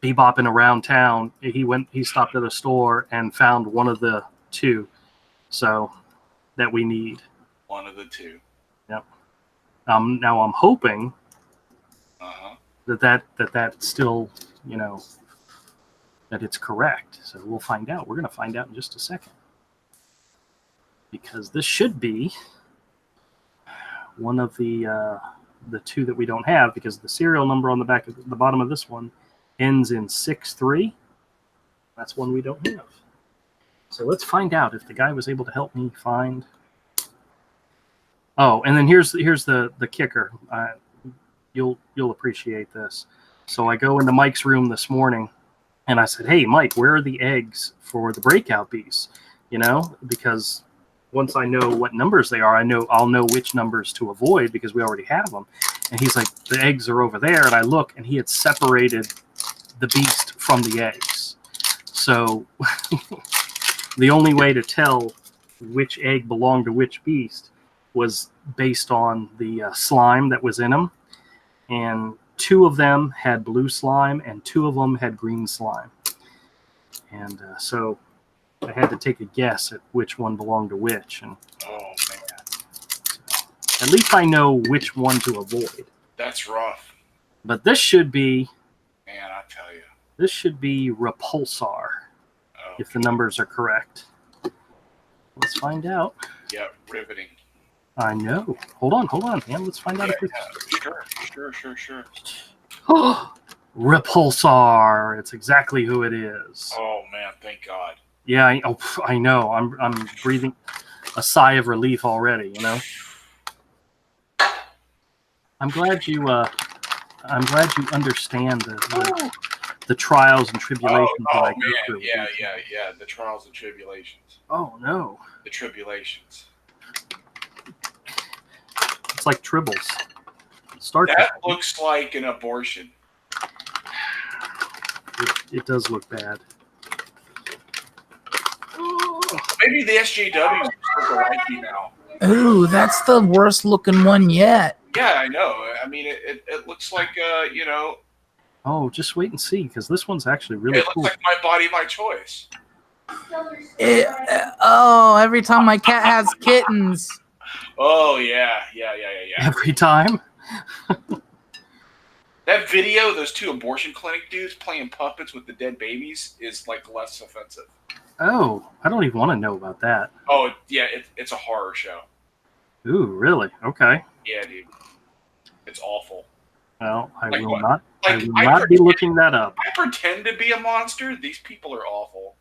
bebopping around town, he stopped at a store and found one of the 2, so that we need. One of the 2. Yep. Now I'm hoping that still, you know, that it's correct. So we'll find out. We're going to find out in just a second. Because this should be one of the 2 that we don't have, because the serial number on the back of the bottom of this one ends in 63. That's one we don't have. So let's find out if the guy was able to help me find. Oh, and then here's the kicker. You'll appreciate this. So I go into Mike's room this morning, and I said, hey, Mike, where are the eggs for the breakout bees? You know, because once I know what numbers they are, I'll know which numbers to avoid, because we already have them. And he's like, the eggs are over there. And I look, and he had separated the beast from the eggs. So the only way to tell which egg belonged to which beast was based on the slime that was in them. And 2 of them had blue slime, and 2 of them had green slime. And so I had to take a guess at which one belonged to which. And oh man! So at least I know which one to avoid. That's rough. But this should be. Man, I tell you. This should be Repulsar, if the numbers are correct. Let's find out. Yeah, riveting. I know. Hold on, man. Let's find out if it's... Sure. Repulsar. It's exactly who it is. Oh man, thank God. Yeah, I know. I'm breathing a sigh of relief already. You know. I'm glad you understand the trials and tribulations that I go through. Yeah. The trials and tribulations. Oh no. The tribulations. It's like tribbles. That looks like an abortion. It does look bad. Maybe the SJWs are like you now. Ooh, that's the worst looking one yet. Yeah, I know. I mean, it looks like Oh, just wait and see, because this one's actually really cool. It looks like My Body, My Choice. Every time my cat has kittens. Oh yeah. Every time. That video, those two abortion clinic dudes playing puppets with the dead babies, is like less offensive. Oh, I don't even want to know about that. Oh yeah, it's a horror show. Ooh, really? Okay. Yeah, dude. It's awful. Well, I Like will what? not. Like, I will not be looking that up. I pretend to be a monster. These people are awful.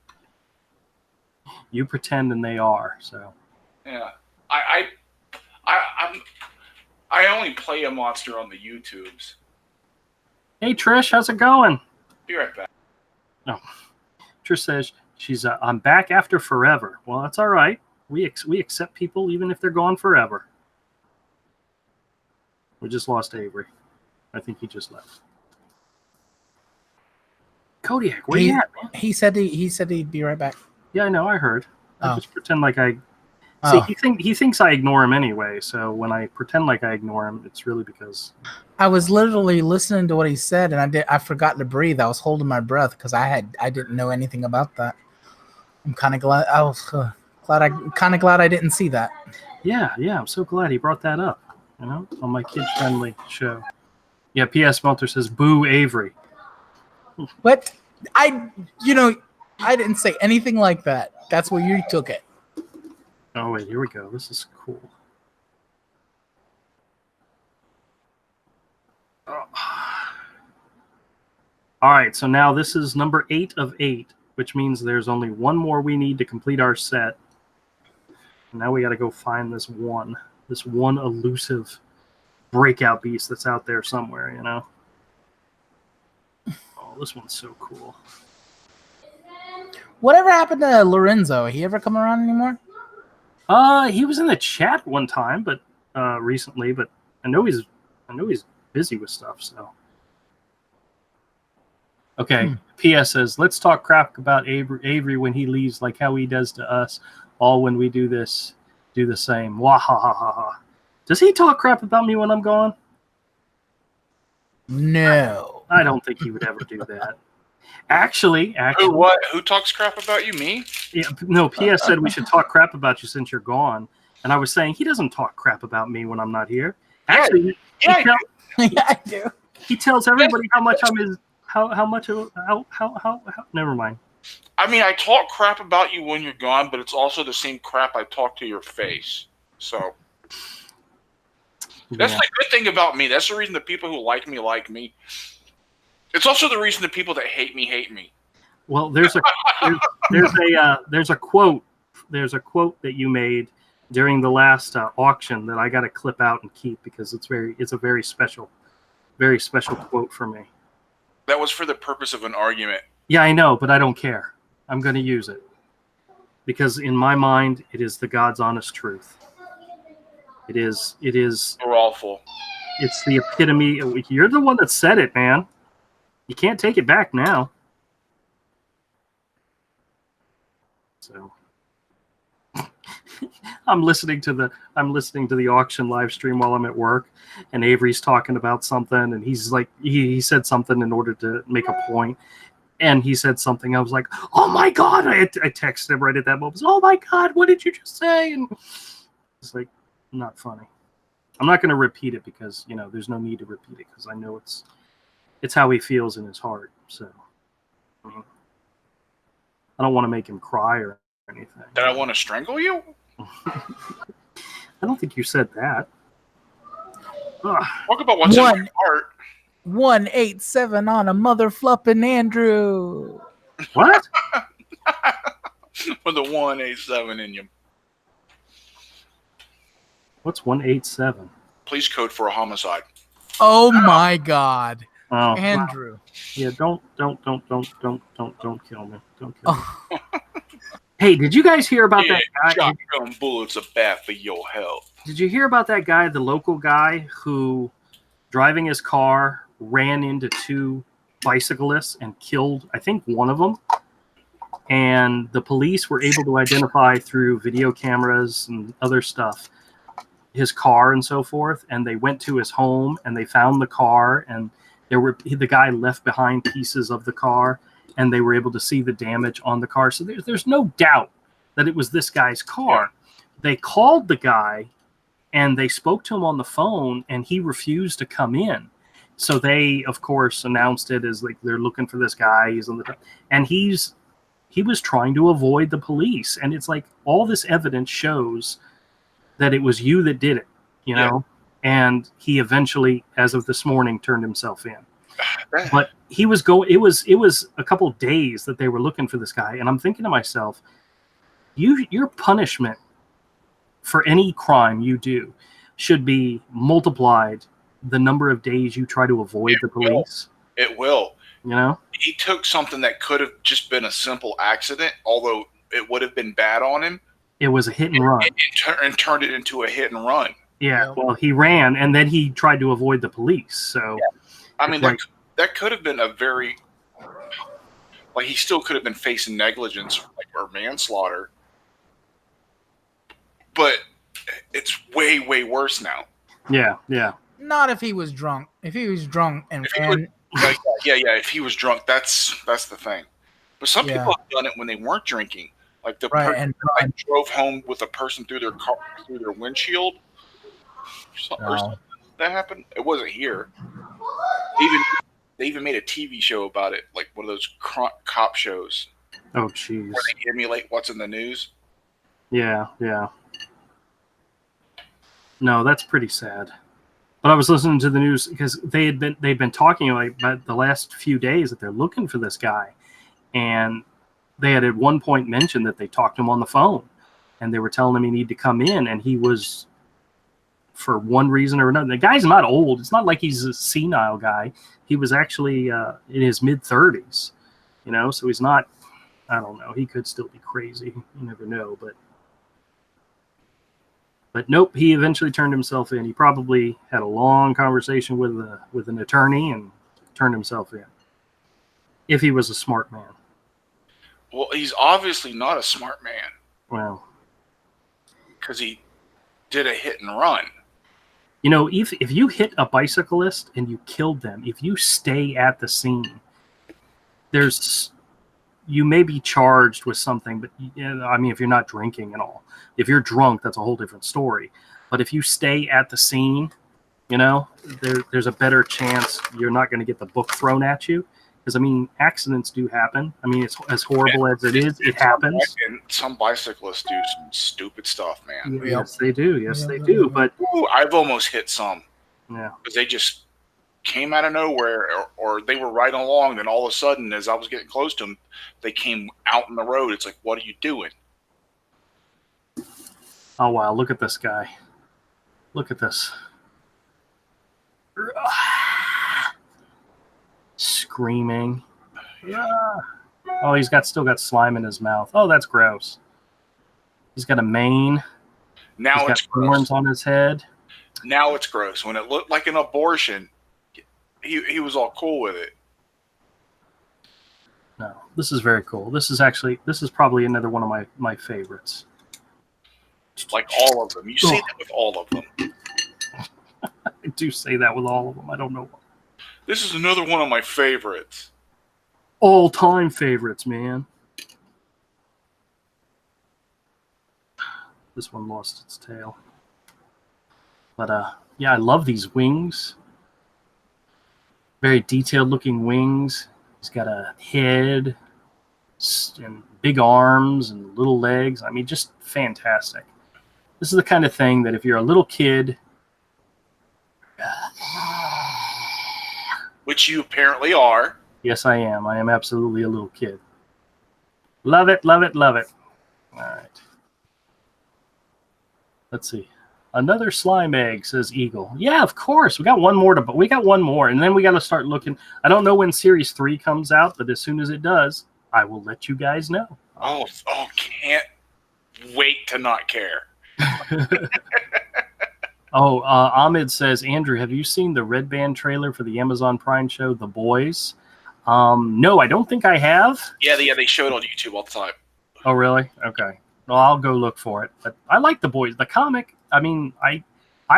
You pretend, and they are. So. Yeah, I only play a monster on the YouTubes. Hey Trish, how's it going? Be right back. No, Trish says she's. I'm back after forever. Well, that's all right. We accept people even if they're gone forever. We just lost Avery. I think he just left. Kodiak, where you at, man? He said he'd be right back. Yeah, I know. I heard. I Oh. just pretend like I. Oh. See, he thinks I ignore him anyway. So when I pretend like I ignore him, it's really because I was literally listening to what he said, and I forgot to breathe. I was holding my breath because I didn't know anything about that. I'm kind of glad. I was glad I didn't see that. Yeah. I'm so glad he brought that up. You know, on my kid-friendly show. Yeah. P.S. Melter says, "Boo, Avery." But I didn't say anything like that. That's where you took it. Oh wait, here we go. This is cool. Oh. All right, so now this is number 8 of 8, which means there's only one more we need to complete our set. Now we got to go find this one elusive breakout beast that's out there somewhere, you know. Oh, this one's so cool. Whatever happened to Lorenzo? He ever come around anymore? He was in the chat one time, but recently, but I know he's busy with stuff, so. Okay, PS says, let's talk crap about Avery when he leaves, like how he does to us, all when we do the same. Wah ha ha ha ha. Does he talk crap about me when I'm gone? No. I don't think he would ever do that. Actually. Who talks crap about you? Me? Yeah, no, PS said we should talk crap about you since you're gone. And I was saying he doesn't talk crap about me when I'm not here. Actually, yeah, I do. He tells everybody how much I'm his. How much? Never mind. I mean, I talk crap about you when you're gone, but it's also the same crap I talk to your face. So that's the good thing about me. That's the reason the people who like me like me. It's also the reason the people that hate me. Well, there's a quote. There's a quote that you made during the last auction that I got to clip out and keep because it's a very special quote for me. That was for the purpose of an argument. Yeah, I know, but I don't care. I'm going to use it because in my mind, it is the God's honest truth. It is. You're awful. It's the epitome. You're the one that said it, man. You can't take it back now. So I'm listening to the auction live stream while I'm at work, and Avery's talking about something, and he's like he said something in order to make a point, and he said something. I was like, "Oh my God!" I texted him right at that moment. "Oh my God, what did you just say?" And it's like not funny. I'm not going to repeat it because there's no need to repeat it because I know it's how he feels in his heart. So I don't want to make him cry or anything. Did I want to strangle you? I don't think you said that. Talk about what's in my heart. 187 on a mother flupping Andrew. What? With the 187 in you. What's 187? Police code for a homicide. Oh my God. Oh, Andrew. Yeah, don't kill me. Don't kill me. Hey, did you guys hear about that guy? Shotgun bullets are bad for your health. Did you hear about that guy, the local guy who, driving his car, ran into two bicyclists and killed, I think, one of them? And the police were able to identify through video cameras and other stuff his car and so forth, and they went to his home and they found the car, and the guy left behind pieces of the car, and they were able to see the damage on the car. So there's no doubt that it was this guy's car. Yeah. They called the guy and they spoke to him on the phone, and he refused to come in. So they, of course, announced it as like they're looking for this guy. He's on the and he was trying to avoid the police, and it's like all this evidence shows that it was you that did it, you know. And he eventually, as of this morning, turned himself in. But he was it was a couple of days that they were looking for this guy, and I'm thinking to myself, your punishment for any crime you do should be multiplied the number of days you try to avoid the police. It will. You know? He took something that could have just been a simple accident, although it would have been bad on him. It was a hit and run. And turned it into a hit and run. Yeah, well, he ran, and then he tried to avoid the police. So, I mean, that could have been a very, like, he still could have been facing negligence or manslaughter. But it's way, way worse now. Yeah. Not if he was drunk. If he was drunk and if he was drunk, that's the thing. But some people have done it when they weren't drinking. Like the person drove home with a person through their car, through their windshield. Or something. That happened. It wasn't here. They even made a TV show about it, like one of those cop shows. Oh, jeez. Where they emulate what's in the news. Yeah. No, that's pretty sad. But I was listening to the news because they'd been talking about the last few days that they're looking for this guy, and they had at one point mentioned that they talked to him on the phone, and they were telling him he needed to come in, and he was, for one reason or another. The guy's not old. It's not like he's a senile guy. He was actually in his mid-30s, you know, so he's not, I don't know. He could still be crazy. You never know, but nope, he eventually turned himself in. He probably had a long conversation with an attorney and turned himself in, if he was a smart man. Well, he's obviously not a smart man. Well, because he did a hit and run. You know, if you hit a bicyclist and you killed them, if you stay at the scene, you may be charged with something, but I mean, if you're not drinking and all. If you're drunk, that's a whole different story. But if you stay at the scene, you know, there's a better chance you're not going to get the book thrown at you. Because, I mean, accidents do happen. I mean, it's as horrible as it is, it happens. And some bicyclists do some stupid stuff, man. Yes, they do. Yes, they do. But I've almost hit some. Yeah. Because they just came out of nowhere, or they were riding along, then all of a sudden, as I was getting close to them, they came out in the road. It's like, what are you doing? Oh, wow. Look at this guy. Look at this. Screaming. Oh, he's still got slime in his mouth. Oh, that's gross. He's got a mane. Now it's gross. Horns on his head. Now it's gross. When it looked like an abortion, he was all cool with it. No, this is very cool. This is probably another one of my favorites. Like all of them. You say that with all of them. I do say that with all of them. I don't know why. This is another one of my favorites. All-time favorites, man. This one lost its tail. But, yeah, I love these wings. Very detailed-looking wings. He's got a head and big arms and little legs. I mean, just fantastic. This is the kind of thing that if you're a little kid, Which you apparently are. Yes, I am. I am absolutely a little kid. Love it, love it, love it. All right. Let's see. Another slime egg, says Eagle. Yeah, of course. We got one more and then we got to start looking. I don't know when Series 3 comes out, but as soon as it does, I will let you guys know. Oh, can't wait to not care. Ahmed says, Andrew, have you seen the Red Band trailer for the Amazon Prime show, The Boys? No, I don't think I have. Yeah, they show it on YouTube all the time. Oh, really? Okay. Well, I'll go look for it. But I like The Boys. The comic, I mean, I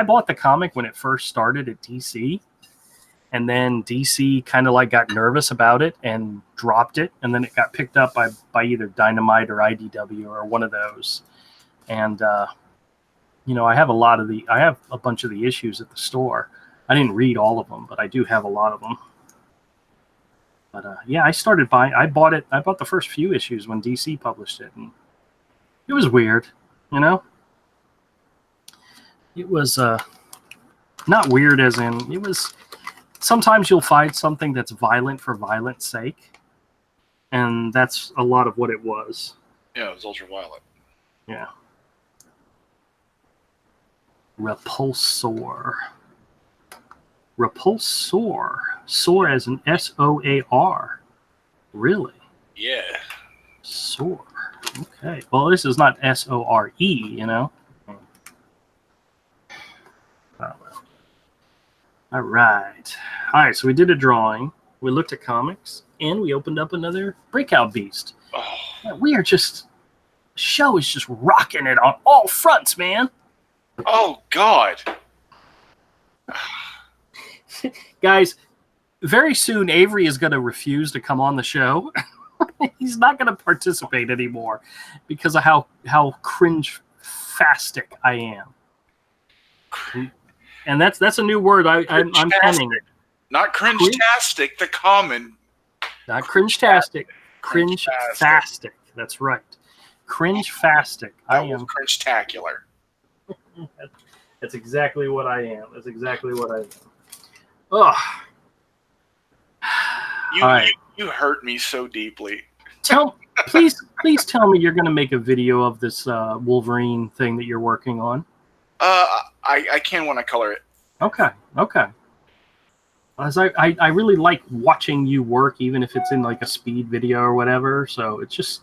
bought the comic when it first started at DC. And then DC kind of like got nervous about it and dropped it. And then it got picked up by either Dynamite or IDW or one of those. And, I have a bunch of the issues at the store. I didn't read all of them, but I do have a lot of them. But I bought the first few issues when DC published it, and it was weird, It was not weird as in, it was, sometimes you'll find something that's violent for violence sake, and that's a lot of what it was. Yeah, it was ultraviolet. Yeah. Repulsor. Soar as an SOAR. Really? Yeah. Soar. Okay. Well, this is not SORE, Oh, well. All right. All right, so we did a drawing. We looked at comics, and we opened up another Breakout Beast. Oh. We are just... The show is just rocking it on all fronts, man. Oh, God. Guys, very soon Avery is going to refuse to come on the show. He's not going to participate anymore because of how cringe-fastic I am. And that's a new word I'm penning. Not cringe-tastic, the common. Not cringe-tastic. Cringe-fastic. That's right. Cringe-fastic. I am cringe-tacular. That's exactly what I am. Ugh. You hurt me so deeply. Please tell me you're going to make a video of this Wolverine thing that you're working on. I can when I color it. Okay. As I really like watching you work, even if it's in like a speed video or whatever. So it's just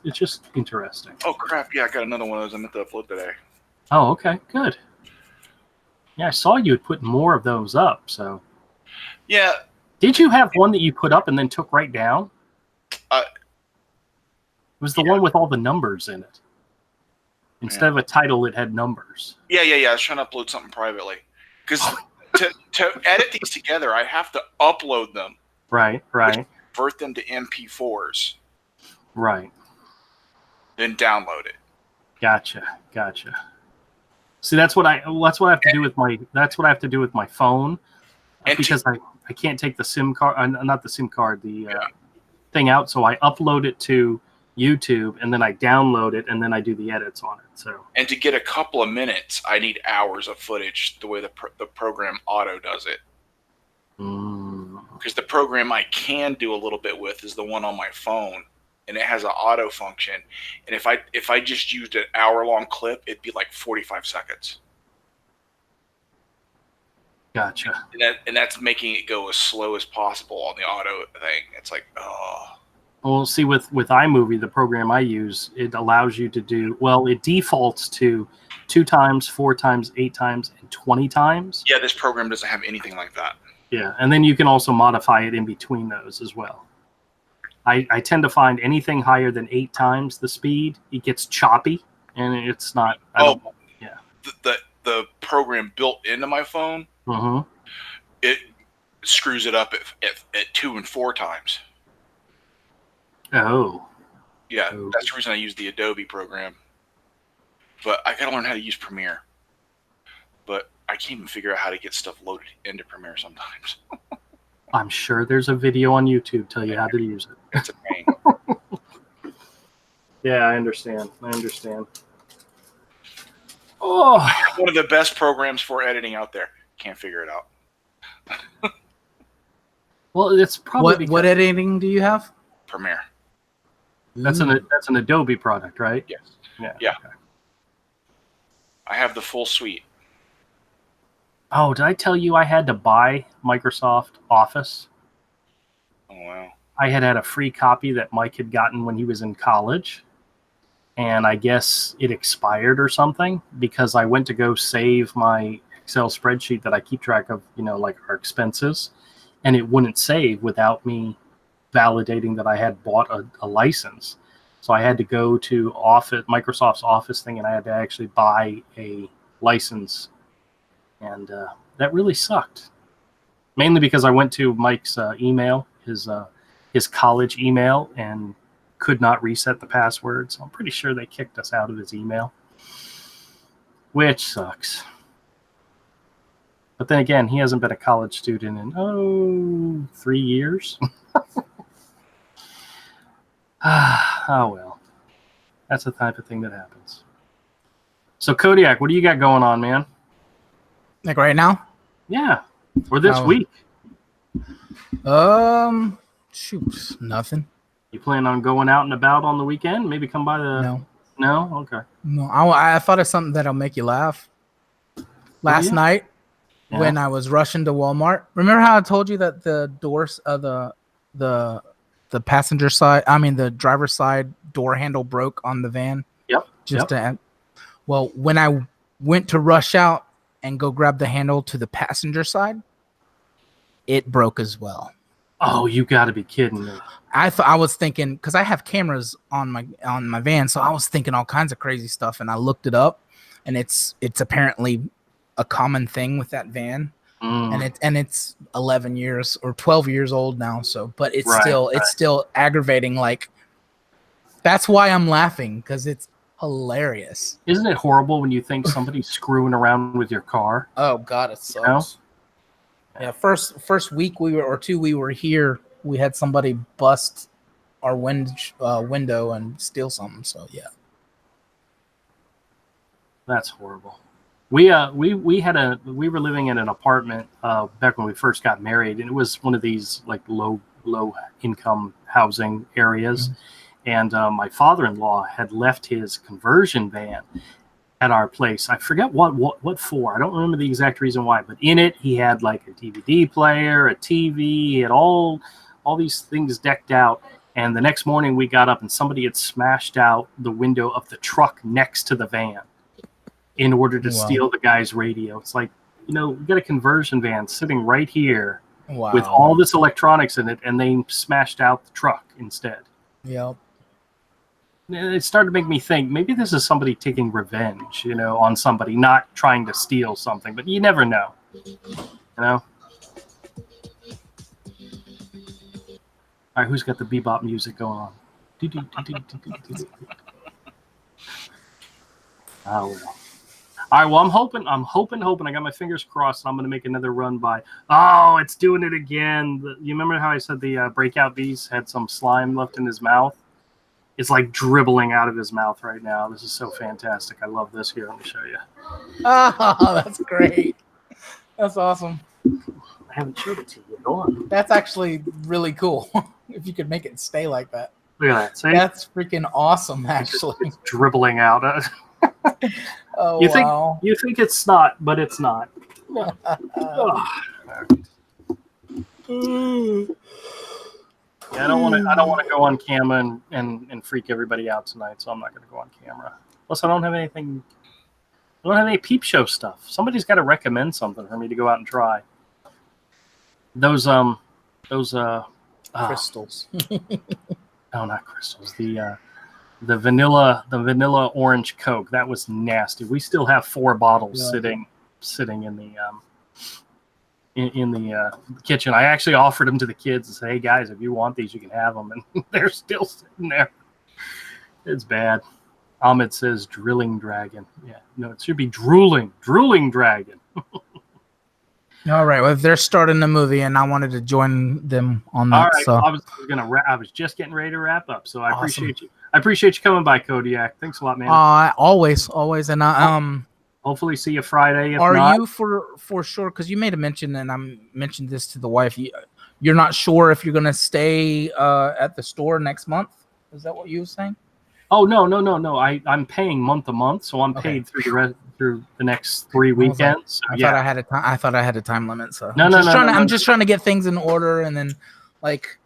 interesting. Oh crap! Yeah, I got another one of those I meant to upload today. Oh, okay, good. Yeah, I saw you had put more of those up. So. Yeah. Did you have one that you put up and then took right down? It was the one with all the numbers in it. Instead of a title, it had numbers. Yeah. I was trying to upload something privately. Because to edit these together, I have to upload them. Right. Convert them to MP4s. Right. Then download it. Gotcha. See, that's what I have to do with my phone. Because I can't take the SIM card, not the SIM card, the thing out. So I upload it to YouTube, and then I download it, and then I do the edits on it. So. And to get a couple of minutes, I need hours of footage. The way the program auto does it. Because the program I can do a little bit with is the one on my phone, and it has an auto function. And if I just used an hour-long clip, it'd be like 45 seconds. Gotcha. And that's making it go as slow as possible on the auto thing. It's like, oh. Well, see, with iMovie, the program I use, it allows you to do, it defaults to 2 times, 4 times, 8 times, and 20 times. Yeah, this program doesn't have anything like that. Yeah, and then you can also modify it in between those as well. I tend to find anything higher than 8 times the speed, it gets choppy, and it's not. The program built into my phone, it screws it up at 2 and 4 times. Oh. Yeah, that's the reason I use the Adobe program. But I gotta learn how to use Premiere. But I can't even figure out how to get stuff loaded into Premiere sometimes. I'm sure there's a video on YouTube tell you how to use it. It's a pain. Yeah, I understand. Oh, one of the best programs for editing out there. Can't figure it out. Well, it's probably what editing do you have? Premiere. That's an Adobe product, right? Yes. Yeah. Okay. I have the full suite. Oh, did I tell you I had to buy Microsoft Office? Oh wow. I had a free copy that Mike had gotten when he was in college, and I guess it expired or something because I went to go save my Excel spreadsheet that I keep track of, like our expenses, and it wouldn't save without me validating that I had bought a license. So I had to go to Microsoft's Office thing, and I had to actually buy a license, and that really sucked. Mainly because I went to Mike's email, his college email, and could not reset the password. So I'm pretty sure they kicked us out of his email, which sucks. But then again, he hasn't been a college student in 3 years. Oh well, that's the type of thing that happens. So Kodiak, what do you got going on, man? Like right now? Yeah, or this week? Shoot, nothing. You plan on going out and about on the weekend? Maybe come by the. No. Okay. No, I thought of something that'll make you laugh. Last night, when I was rushing to Walmart, remember how I told you that the doors of the passenger side, the driver's side door handle broke on the van? Yep. Well, when I went to rush out and go grab the handle to the passenger side, it broke as well. Oh, you got to be kidding me! I was thinking, because I have cameras on my van, so I was thinking all kinds of crazy stuff, and I looked it up, and it's apparently a common thing with that van, and it's 11 years or 12 years old now. So, but it's still aggravating. Like, that's why I'm laughing, because it's hilarious. Isn't it horrible when you think somebody's screwing around with your car? Oh God, it sucks. Yeah, first week we were here, we had somebody bust our window and steal something. So yeah, that's horrible. We were living in an apartment back when we first got married, and it was one of these like low income housing areas. And my father-in-law had left his conversion van at our place. I forget what for. I don't remember the exact reason why, but in it he had like a DVD player, a TV, he had all these things decked out. And the next morning we got up and somebody had smashed out the window of the truck next to the van in order to steal the guy's radio. It's like, we got a conversion van sitting right here with all this electronics in it, and they smashed out the truck instead. Yep. It started to make me think maybe this is somebody taking revenge, on somebody, not trying to steal something, but you never know, All right, who's got the bebop music going on? Oh, well. All right, well, I'm hoping. I got my fingers crossed. I'm going to make another run by. Oh, it's doing it again. You remember how I said the breakout beast had some slime left in his mouth? It's like dribbling out of his mouth right now. This is so fantastic. I love this. Here, let me show you. Oh, that's great. That's awesome. I haven't showed it to you. Go on. That's actually really cool. If you could make it stay like that. Look at that. See? That's freaking awesome, actually. It's dribbling out. Oh, you think it's snot, but it's not. Yeah, I don't want to go on camera and freak everybody out tonight, so I'm not going to go on camera. Plus, I don't have anything. I don't have any peep show stuff. Somebody's got to recommend something for me to go out and try. Those crystals. No, not crystals. The vanilla orange Coke. That was nasty. We still have 4 bottles sitting in the in the kitchen. I actually offered them to the kids and said, "Hey guys, if you want these, you can have them." And they're still sitting there. It's bad. Ahmed says drilling dragon. Yeah, no, it should be drooling dragon. All right. Well, if they're starting the movie, and I wanted to join them on that. All right. So. I was just getting ready to wrap up. So I appreciate you. I appreciate you coming by, Kodiak. Thanks a lot, man. Always, and hopefully see you Friday. Are you for sure? Because you made a mention, and I mentioned this to the wife. you're not sure if you're going to stay at the store next month. Is that what you were saying? Oh, no. I'm paying month to month, so I'm paid through the next 3 weekends. I thought I had a time limit. So no. I'm just trying to get things in order, and then like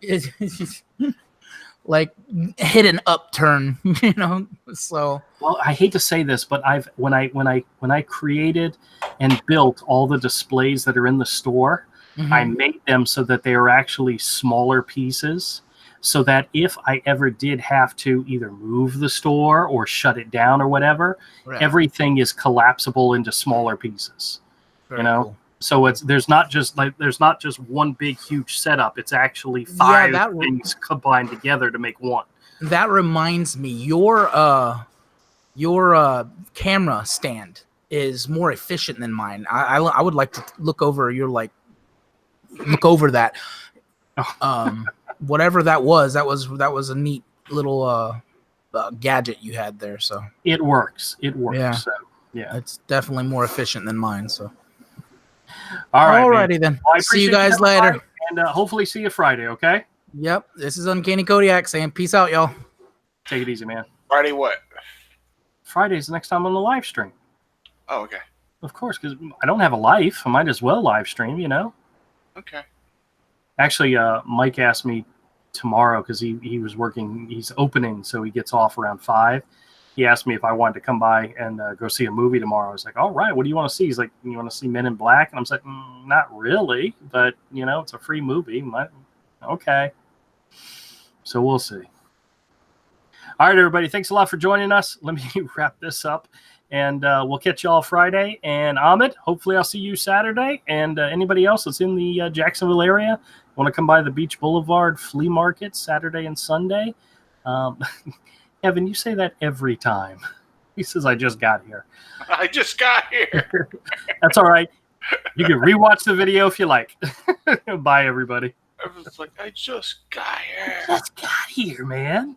like hit an upturn, you know. So well, I hate to say this, but when I created and built all the displays that are in the store, I made them so that they are actually smaller pieces, so that if I ever did have to either move the store or shut it down or whatever, everything is collapsible into smaller pieces. Very cool. So there's not just one big huge setup. It's actually 5 things combined together to make one. That reminds me, your camera stand is more efficient than mine. I would like to look over that. Whatever that was a neat little gadget you had there. So it works. Yeah. So, yeah, it's definitely more efficient than mine. So. All right. Alrighty then. Well, see you guys later. And hopefully see you Friday, okay? Yep. This is Uncanny Kodiak saying peace out, y'all. Take it easy, man. Friday what? Friday's the next time on the live stream. Oh, okay. Of course, because I don't have a life. I might as well live stream, you know? Okay. Actually, Mike asked me tomorrow because he was working. He's opening, so he gets off around 5. He asked me if I wanted to come by and go see a movie tomorrow. I was like, all right, what do you want to see? He's like, you want to see Men in Black? And I'm like, not really, but, you know, it's a free movie. Okay. So we'll see. All right, everybody. Thanks a lot for joining us. Let me wrap this up, and we'll catch you all Friday. And Ahmed, hopefully I'll see you Saturday. And anybody else that's in the Jacksonville area, want to come by the Beach Boulevard Flea Market Saturday and Sunday. Evan, you say that every time. He says, I just got here. I just got here. That's all right. You can rewatch the video if you like. Bye, everybody. I was like, I just got here. Just got here, man.